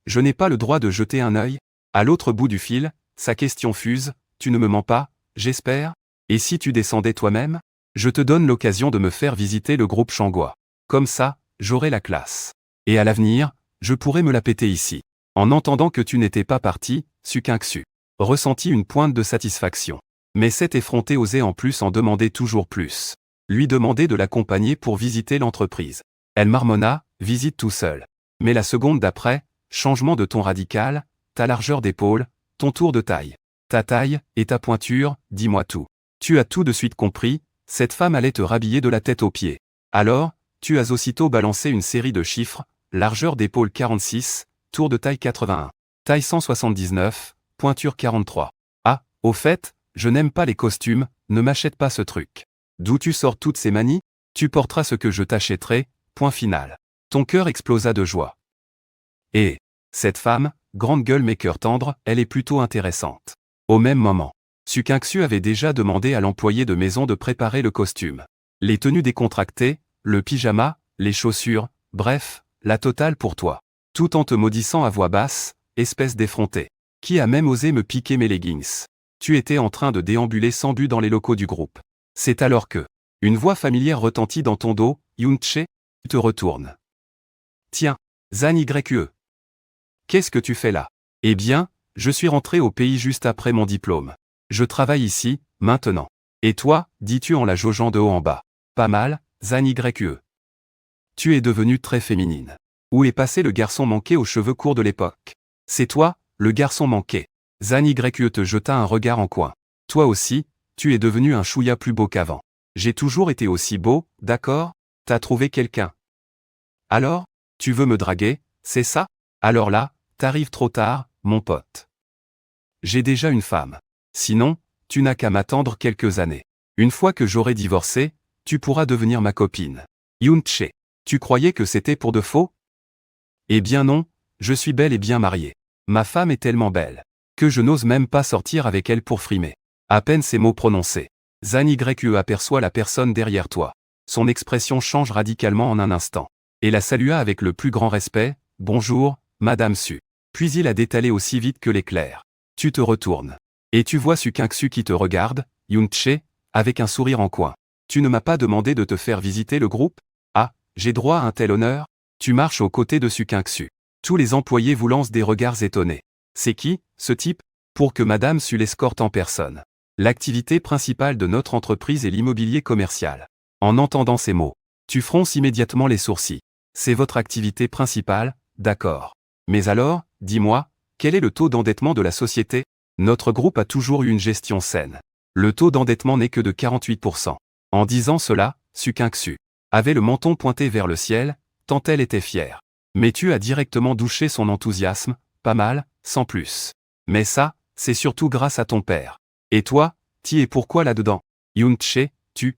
[SPEAKER 1] Je n'ai pas le droit de jeter un œil? À l'autre bout du fil, sa question fuse, tu ne me mens pas, j'espère? Et si tu descendais toi-même? Je te donne l'occasion de me faire visiter le groupe Shangwa. Comme ça, j'aurai la classe. Et à l'avenir, je pourrai me la péter ici. En entendant que tu n'étais pas parti, Sukinksu ressentit une pointe de satisfaction. Mais cet effronté osait en plus en demander toujours plus. Lui demander de l'accompagner pour visiter l'entreprise. Elle marmonna, visite tout seul. Mais la seconde d'après, changement de ton radical, ta largeur d'épaule, ton tour de taille. Ta taille et ta pointure, dis-moi tout. Tu as tout de suite compris, cette femme allait te rhabiller de la tête aux pieds. Alors, tu as aussitôt balancé une série de chiffres, largeur d'épaule 46, tour de taille 81, taille 179, pointure 43. Ah, au fait, je n'aime pas les costumes, ne m'achète pas ce truc. D'où tu sors toutes ces manies? Tu porteras ce que je t'achèterai, point final. Ton cœur explosa de joie. Et cette femme, grande gueule mais cœur tendre, elle est plutôt intéressante. Au même moment, Sukinksu avait déjà demandé à l'employé de maison de préparer le costume. Les tenues décontractées, le pyjama, les chaussures, bref, la totale pour toi. Tout en te maudissant à voix basse, espèce d'effronté. Qui a même osé me piquer mes leggings? Tu étais en train de déambuler sans but dans les locaux du groupe. C'est alors que une voix familière retentit dans ton dos, Yoon-che, tu te retournes. Tiens, Zan YE. Qu'est-ce que tu fais là? Eh bien, je suis rentré au pays juste après mon diplôme. Je travaille ici, maintenant. Et toi, dis-tu en la jaugeant de haut en bas. Pas mal, Zan YE. Tu es devenue très féminine. Où est passé le garçon manqué aux cheveux courts de l'époque? C'est toi, le garçon manqué. Zan YE te jeta un regard en coin. Toi aussi, tu es devenu un chouïa plus beau qu'avant. J'ai toujours été aussi beau, d'accord? T'as trouvé quelqu'un. Alors? Tu veux me draguer, c'est ça? Alors là, t'arrives trop tard, mon pote. J'ai déjà une femme. Sinon, tu n'as qu'à m'attendre quelques années. Une fois que j'aurai divorcé, tu pourras devenir ma copine. Yoon-che, tu croyais que c'était pour de faux? Eh bien non, je suis bel et bien mariée. Ma femme est tellement belle que je n'ose même pas sortir avec elle pour frimer. À peine ces mots prononcés, Zan YE aperçoit la personne derrière toi. Son expression change radicalement en un instant. Et la salua avec le plus grand respect, « Bonjour, Madame Su ». Puis il a détalé aussi vite que l'éclair. Tu te retournes. Et tu vois Sukinksu qui te regarde, Yoon-che, avec un sourire en coin. Tu ne m'as pas demandé de te faire visiter le groupe? Ah, j'ai droit à un tel honneur? Tu marches aux côtés de Sukinksu. Tous les employés vous lancent des regards étonnés. C'est qui, ce type? Pour que Madame Su l'escorte en personne. L'activité principale de notre entreprise est l'immobilier commercial. En entendant ces mots, tu fronces immédiatement les sourcils. C'est votre activité principale, d'accord. Mais alors, dis-moi, quel est le taux d'endettement de la société? Notre groupe a toujours eu une gestion saine. Le taux d'endettement n'est que de 48%. En disant cela, Sukinksu avait le menton pointé vers le ciel, tant elle était fière. Mais tu as directement douché son enthousiasme, pas mal, sans plus. Mais ça, c'est surtout grâce à ton père. Et toi, t'y es pourquoi là-dedans? Yoon-che, tu.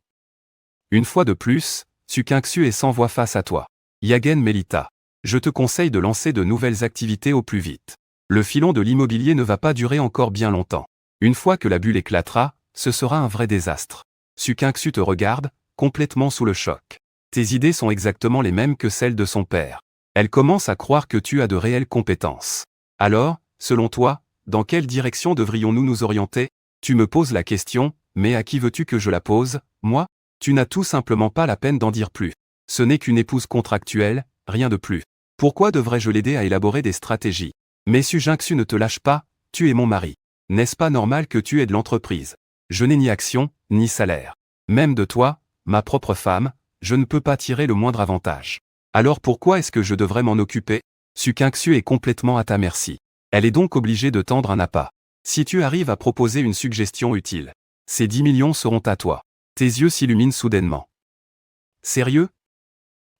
[SPEAKER 1] Une fois de plus, Sukinksu est sans voix face à toi. Yagen Melita. Je te conseille de lancer de nouvelles activités au plus vite. Le filon de l'immobilier ne va pas durer encore bien longtemps. Une fois que la bulle éclatera, ce sera un vrai désastre. Sukinksu te regarde, complètement sous le choc. Tes idées sont exactement les mêmes que celles de son père. Elle commence à croire que tu as de réelles compétences. Alors, selon toi, dans quelle direction devrions-nous nous orienter? Tu me poses la question, mais à qui veux-tu que je la pose? Moi? Tu n'as tout simplement pas la peine d'en dire plus. Ce n'est qu'une épouse contractuelle, rien de plus. Pourquoi devrais-je l'aider à élaborer des stratégies? Mais Sukinksu ne te lâche pas, tu es mon mari. N'est-ce pas normal que tu aies de l'entreprise? Je n'ai ni action, ni salaire. Même de toi, ma propre femme, je ne peux pas tirer le moindre avantage. Alors pourquoi est-ce que je devrais m'en occuper? Sukinksu est complètement à ta merci. Elle est donc obligée de tendre un appât. Si tu arrives à proposer une suggestion utile, ces 10 millions seront à toi. Tes yeux s'illuminent soudainement. Sérieux?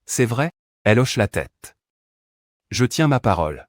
[SPEAKER 1] C'est vrai? Elle hoche la tête. Je tiens ma parole.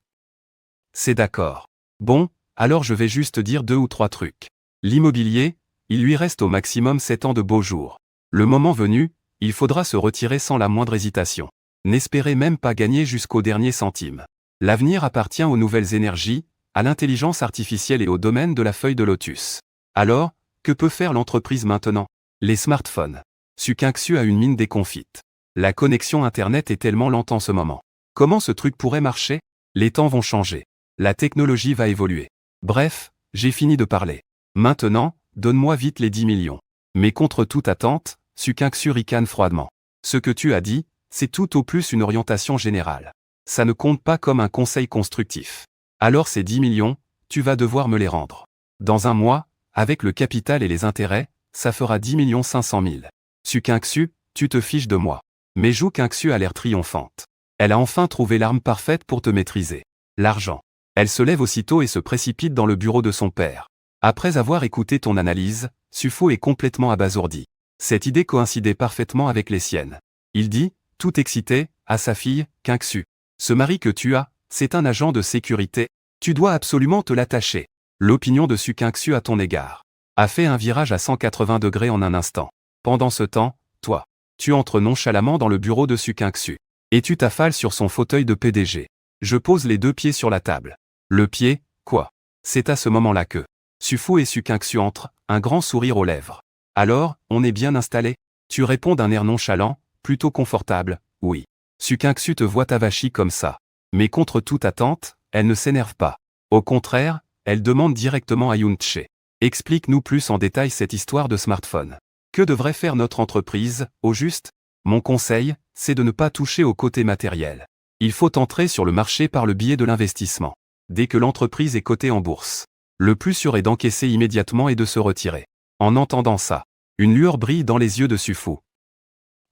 [SPEAKER 1] C'est d'accord. Bon, alors je vais juste dire 2 ou 3 trucs. L'immobilier, il lui reste au maximum 7 ans de beaux jours. Le moment venu, il faudra se retirer sans la moindre hésitation. N'espérez même pas gagner jusqu'au dernier centime. L'avenir appartient aux nouvelles énergies, à l'intelligence artificielle et au domaine de la feuille de lotus. Alors, que peut faire l'entreprise maintenant? Les smartphones. Sukinksu a une mine déconfite. La connexion Internet est tellement lente en ce moment. Comment ce truc pourrait marcher? Les temps vont changer. La technologie va évoluer. Bref, j'ai fini de parler. Maintenant, donne-moi vite les 10 millions. Mais contre toute attente, Sukinksu ricane froidement. Ce que tu as dit, c'est tout au plus une orientation générale. Ça ne compte pas comme un conseil constructif. Alors ces 10 millions, tu vas devoir me les rendre. Dans un mois, avec le capital et les intérêts, ça fera 10 500 000. Sukinksu, tu te fiches de moi. Mais Jukinksu a l'air triomphante. Elle a enfin trouvé l'arme parfaite pour te maîtriser. L'argent. Elle se lève aussitôt et se précipite dans le bureau de son père. Après avoir écouté ton analyse, Sufo est complètement abasourdi. Cette idée coïncidait parfaitement avec les siennes. Il dit, tout excité, à sa fille, Kinksu. Ce mari que tu as, c'est un agent de sécurité. Tu dois absolument te l'attacher. L'opinion de Sukinksu à ton égard a fait un virage à 180 degrés en un instant. Pendant ce temps, toi, tu entres nonchalamment dans le bureau de Sukinksu. Et tu t'affales sur son fauteuil de PDG. Je pose les 2 pieds sur la table. Le pied, quoi? C'est à ce moment-là que Sufo et Sukinksu entrent, un grand sourire aux lèvres. Alors, on est bien installé? Tu réponds d'un air nonchalant, plutôt confortable, oui. Sukinksu te voit avachi comme ça. Mais contre toute attente, elle ne s'énerve pas. Au contraire, elle demande directement à Yunche. Explique-nous plus en détail cette histoire de smartphone. Que devrait faire notre entreprise, au juste? Mon conseil, c'est de ne pas toucher au côté matériel. Il faut entrer sur le marché par le biais de l'investissement. Dès que l'entreprise est cotée en bourse, le plus sûr est d'encaisser immédiatement et de se retirer. En entendant ça, une lueur brille dans les yeux de Sufo.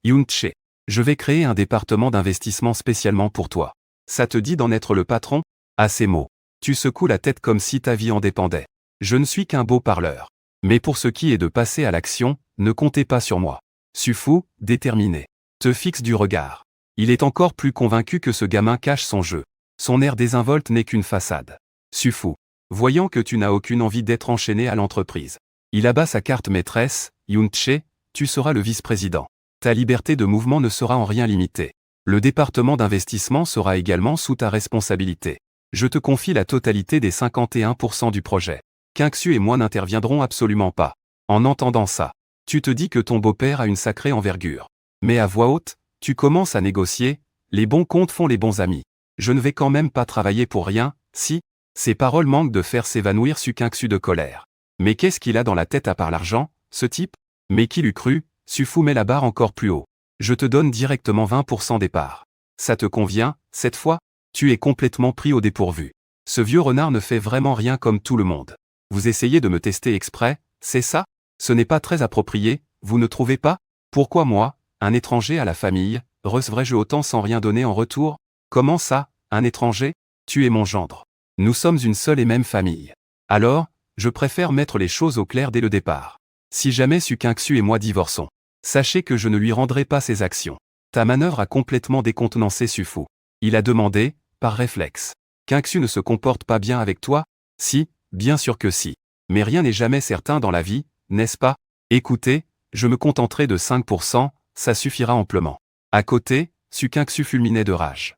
[SPEAKER 1] Yunche, je vais créer un département d'investissement spécialement pour toi. Ça te dit d'en être le patron? À ces mots, tu secoues la tête comme si ta vie en dépendait. Je ne suis qu'un beau parleur. Mais pour ce qui est de passer à l'action, ne comptez pas sur moi. Sufo, déterminé, te fixe du regard. Il est encore plus convaincu que ce gamin cache son jeu. Son air désinvolte n'est qu'une façade. Sufo, voyant que tu n'as aucune envie d'être enchaîné à l'entreprise. Il abat sa carte maîtresse, Yunche, tu seras le vice-président. Ta liberté de mouvement ne sera en rien limitée. Le département d'investissement sera également sous ta responsabilité. Je te confie la totalité des 51% du projet. Kinksu et moi n'interviendrons absolument pas. En entendant ça, tu te dis que ton beau-père a une sacrée envergure. Mais à voix haute, tu commences à négocier, les bons comptes font les bons amis. Je ne vais quand même pas travailler pour rien, si. Ces paroles manquent de faire s'évanouir Sukinksu de colère. Mais qu'est-ce qu'il a dans la tête à part l'argent, ce type? Mais qui l'eût cru? Sufo met la barre encore plus haut. Je te donne directement 20% des parts. Ça te convient, cette fois? Tu es complètement pris au dépourvu. Ce vieux renard ne fait vraiment rien comme tout le monde. Vous essayez de me tester exprès, c'est ça? Ce n'est pas très approprié, vous ne trouvez pas? Pourquoi moi, un étranger à la famille, recevrais-je autant sans rien donner en retour? Comment ça, un étranger? Tu es mon gendre. Nous sommes une seule et même famille. Alors, je préfère mettre les choses au clair dès le départ. Si jamais Sukinksu et moi divorçons, sachez que je ne lui rendrai pas ses actions. Ta manœuvre a complètement décontenancé Sufo. Il a demandé, par réflexe. Kinksu ne se comporte pas bien avec toi? Si, bien sûr que si. Mais rien n'est jamais certain dans la vie, n'est-ce pas? Écoutez, je me contenterai de 5%, ça suffira amplement. À côté, Sukinksu fulminait de rage.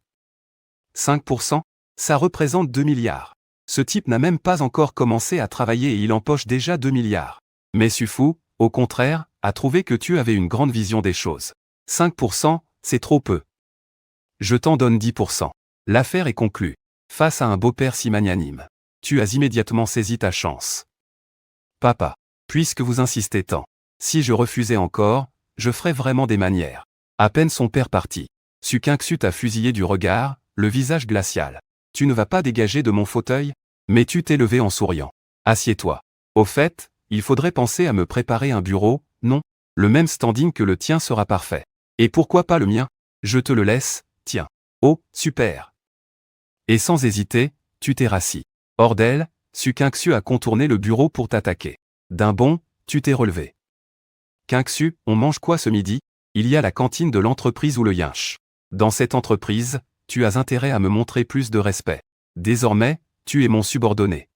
[SPEAKER 1] 5%? Ça représente 2 milliards. Ce type n'a même pas encore commencé à travailler et il empoche déjà 2 milliards. Mais Sufo, au contraire, a trouvé que tu avais une grande vision des choses. 5%, c'est trop peu. Je t'en donne 10%. L'affaire est conclue. Face à un beau-père si magnanime, tu as immédiatement saisi ta chance. Papa, puisque vous insistez tant, si je refusais encore, je ferais vraiment des manières. À peine son père parti, Sukinksu t'a fusillé du regard, le visage glacial. Tu ne vas pas dégager de mon fauteuil? Mais tu t'es levé en souriant. Assieds-toi. Au fait, il faudrait penser à me préparer un bureau, non? Le même standing que le tien sera parfait. Et pourquoi pas le mien? Je te le laisse, tiens. Oh, super. Et sans hésiter, tu t'es rassis. Hors d'elle, Sukinksu a contourné le bureau pour t'attaquer. D'un bond, tu t'es relevé. Kinksu, on mange quoi ce midi? Il y a la cantine de l'entreprise ou le yinche. Dans cette entreprise, tu as intérêt à me montrer plus de respect. Désormais, tu es mon subordonné.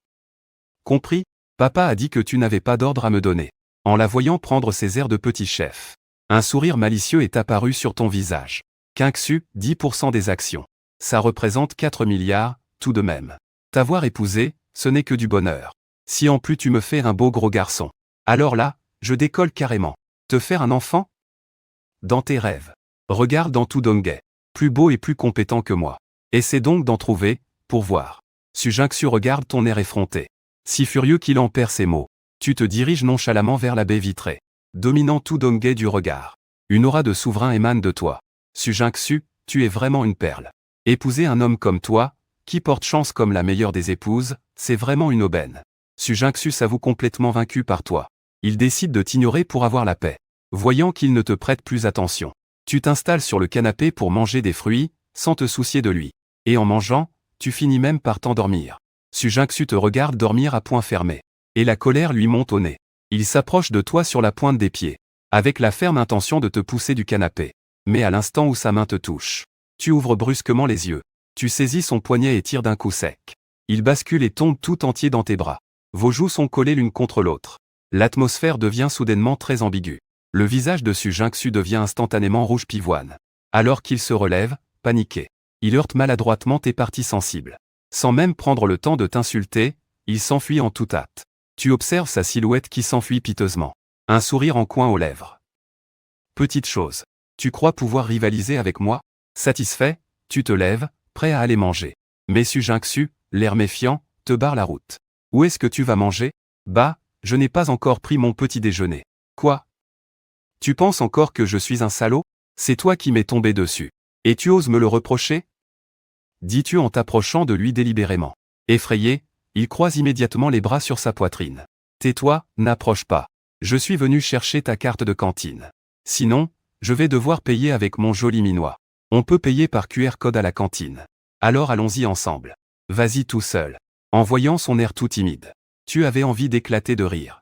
[SPEAKER 1] Compris? Papa a dit que tu n'avais pas d'ordre à me donner. en la voyant prendre ses airs de petit chef. Un sourire malicieux est apparu sur ton visage. King-Su, 10% des actions. Ça représente 4 milliards, tout de même. T'avoir épousé, ce n'est que du bonheur. Si en plus tu me fais un beau gros garçon, alors là, je décolle carrément. Te faire un enfant? Dans tes rêves. Regarde dans tout Donghae. Plus beau et plus compétent que moi. Essaie donc d'en trouver, pour voir. Su King-Su regarde ton air effronté. Si furieux qu'il en perd ses mots. Tu te diriges nonchalamment vers la baie vitrée. Dominant tout Donghae du regard. Une aura de souverain émane de toi. Su King-Su, tu es vraiment une perle. Épouser un homme comme toi, qui porte chance comme la meilleure des épouses, c'est vraiment une aubaine. Su King-Su s'avoue complètement vaincu par toi. Il décide de t'ignorer pour avoir la paix. Voyant qu'il ne te prête plus attention. Tu t'installes sur le canapé pour manger des fruits, sans te soucier de lui. Et en mangeant, tu finis même par t'endormir. Su King-Su te regarde dormir à poings fermés. Et la colère lui monte au nez. Il s'approche de toi sur la pointe des pieds. Avec la ferme intention de te pousser du canapé. Mais à l'instant où sa main te touche, tu ouvres brusquement les yeux. Tu saisis son poignet et tires d'un coup sec. Il bascule et tombe tout entier dans tes bras. Vos joues sont collées l'une contre l'autre. L'atmosphère devient soudainement très ambiguë. Le visage de Su King-Su devient instantanément rouge pivoine. Alors qu'il se relève, paniqué. Il heurte maladroitement tes parties sensibles. Sans même prendre le temps de t'insulter, il s'enfuit en toute hâte. Tu observes sa silhouette qui s'enfuit piteusement. Un sourire en coin aux lèvres. Petite chose. Tu crois pouvoir rivaliser avec moi? Satisfait, tu te lèves, prêt à aller manger. Mais Su King-Su, l'air méfiant, te barre la route. Où est-ce que tu vas manger? Bah, je n'ai pas encore pris mon petit déjeuner. Quoi? Tu penses encore que je suis un salaud? C'est toi qui m'es tombé dessus. Et tu oses me le reprocher? Dis-tu en t'approchant de lui délibérément. Effrayé, il croise immédiatement les bras sur sa poitrine. Tais-toi, n'approche pas. Je suis venu chercher ta carte de cantine. Sinon, je vais devoir payer avec mon joli minois. On peut payer par QR code à la cantine. Alors allons-y ensemble. Vas-y tout seul. En voyant son air tout timide, tu avais envie d'éclater de rire.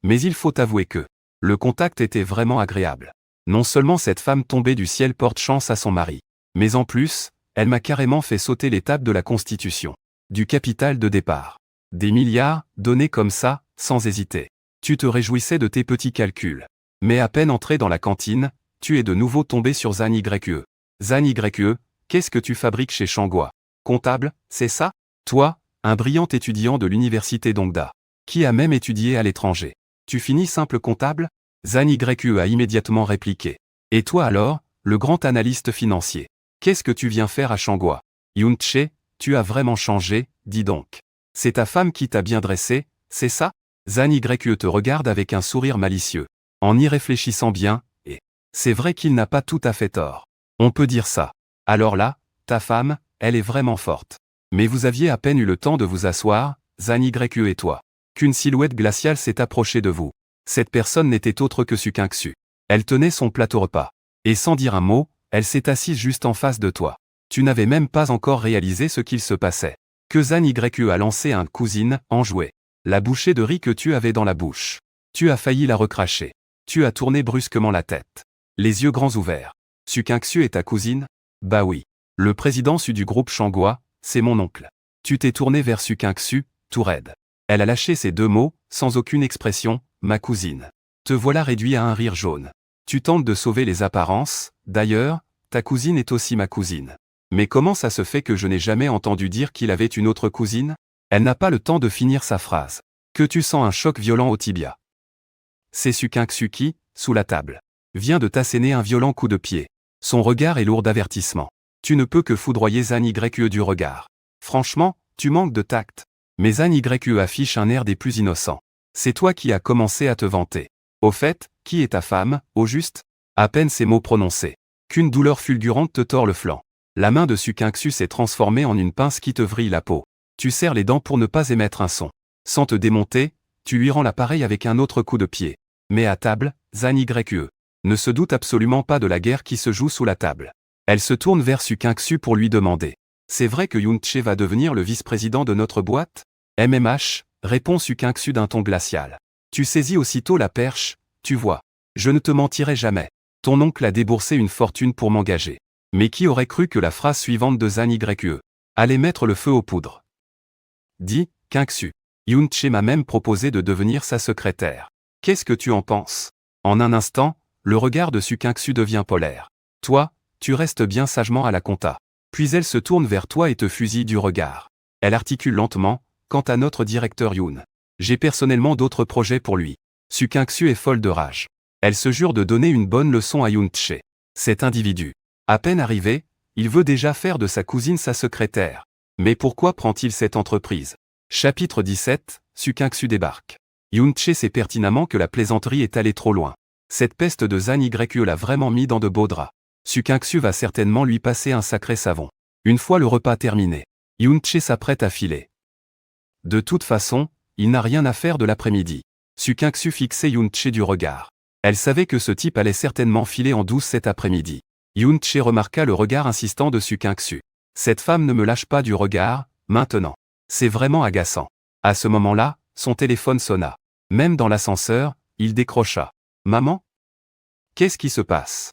[SPEAKER 1] Mais il faut avouer que le contact était vraiment agréable. Non seulement cette femme tombée du ciel porte chance à son mari, mais en plus, elle m'a carrément fait sauter l'étape de la constitution. Du capital de départ. Des milliards, donnés comme ça, sans hésiter. Tu te réjouissais de tes petits calculs. Mais à peine entré dans la cantine, tu es de nouveau tombé sur Zhang Yue. Zhang Yue, qu'est-ce que tu fabriques chez Shangua? Comptable, c'est ça? Toi, un brillant étudiant de l'université Dongda, qui a même étudié à l'étranger. Tu finis simple comptable? Zhang Yue a immédiatement répliqué. Et toi alors, le grand analyste financier? Qu'est-ce que tu viens faire à Shangua? Yun-Che, tu as vraiment changé, dis donc. C'est ta femme qui t'a bien dressé, c'est ça? Zhang Yue te regarde avec un sourire malicieux. En y réfléchissant bien, et c'est vrai qu'il n'a pas tout à fait tort. On peut dire ça. Alors là, ta femme, elle est vraiment forte. Mais vous aviez à peine eu le temps de vous asseoir, Zhang Yue et toi, qu'une silhouette glaciale s'est approchée de vous. Cette personne n'était autre que Su King-Su. Elle tenait son plateau repas. Et sans dire un mot, elle s'est assise juste en face de toi. Tu n'avais même pas encore réalisé ce qu'il se passait. Que Zhang Yue a lancé un cousine, enjoué. La bouchée de riz que tu avais dans la bouche. Tu as failli la recracher. Tu as tourné brusquement la tête. Les yeux grands ouverts. Su King-Su est ta cousine? Bah oui. Le président du groupe Shangua, c'est mon oncle. Tu t'es tourné vers Su King-Su, tout raide. Elle a lâché ces deux mots, sans aucune expression, ma cousine. Te voilà réduit à un rire jaune. Tu tentes de sauver les apparences, d'ailleurs, ta cousine est aussi ma cousine. Mais comment ça se fait que je n'ai jamais entendu dire qu'il avait une autre cousine? Elle n'a pas le temps de finir sa phrase. Que tu sens un choc violent au tibia. C'est Su King-Su qui, sous la table, vient de t'asséner un violent coup de pied. Son regard est lourd d'avertissement. Tu ne peux que foudroyer Zhang Yue du regard. Franchement, tu manques de tact. Mais Zhang Yue affiche un air des plus innocents. C'est toi qui as commencé à te vanter. Au fait, qui est ta femme, au juste? À peine ces mots prononcés, qu'une douleur fulgurante te tord le flanc. La main de Su King-Su s'est transformée en une pince qui te vrille la peau. Tu serres les dents pour ne pas émettre un son. Sans te démonter, tu lui rends l'appareil avec un autre coup de pied. Mais à table, Zhang Yue ne se doute absolument pas de la guerre qui se joue sous la table. Elle se tourne vers Su King-Su pour lui demander. C'est vrai que Yun-Che va devenir le vice-président de notre boîte? MMH, répond Su King-Su d'un ton glacial. Tu saisis aussitôt la perche, tu vois. Je ne te mentirai jamais. Ton oncle a déboursé une fortune pour m'engager. Mais qui aurait cru que la phrase suivante de Zhang Yue allait mettre le feu aux poudres? Dis, King-Su. Yun-Che m'a même proposé de devenir sa secrétaire. Qu'est-ce que tu en penses? En un instant, le regard de Sukinksu devient polaire. Toi, tu restes bien sagement à la compta. Puis elle se tourne vers toi et te fusille du regard. Elle articule lentement, quant à notre directeur Yoon. J'ai personnellement d'autres projets pour lui. Sukinksu est folle de rage. Elle se jure de donner une bonne leçon à Yoon Che. Cet individu. À peine arrivé, il veut déjà faire de sa cousine sa secrétaire. Mais pourquoi prend-il cette entreprise? Chapitre 17, Sukinksu débarque. Yoon Che sait pertinemment que la plaisanterie est allée trop loin. Cette peste de Zhang Yue l'a vraiment mis dans de beaux draps. Sukinksu va certainement lui passer un sacré savon. Une fois le repas terminé, Yoon Che s'apprête à filer. De toute façon, il n'a rien à faire de l'après-midi. Sukinksu fixait Yoon Che du regard. Elle savait que ce type allait certainement filer en douce cet après-midi. Yoon Che remarqua le regard insistant de Sukinksu. Cette femme ne me lâche pas du regard, maintenant. C'est vraiment agaçant. À ce moment-là, son téléphone sonna. Même dans l'ascenseur, il décrocha. Maman? Qu'est-ce qui se passe?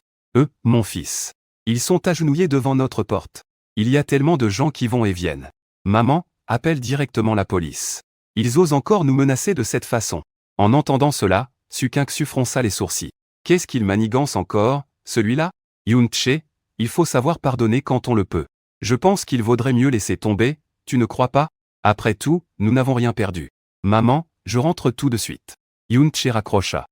[SPEAKER 1] Mon fils. Ils sont agenouillés devant notre porte. Il y a tellement de gens qui vont et viennent. Maman, appelle directement la police. Ils osent encore nous menacer de cette façon. En entendant cela, Sukinksu fronça les sourcils. Qu'est-ce qu'il manigance encore, celui-là? Yoon Che, il faut savoir pardonner quand on le peut. Je pense qu'il vaudrait mieux laisser tomber, tu ne crois pas? Après tout, nous n'avons rien perdu. Maman, je rentre tout de suite. Yoon Che raccrocha.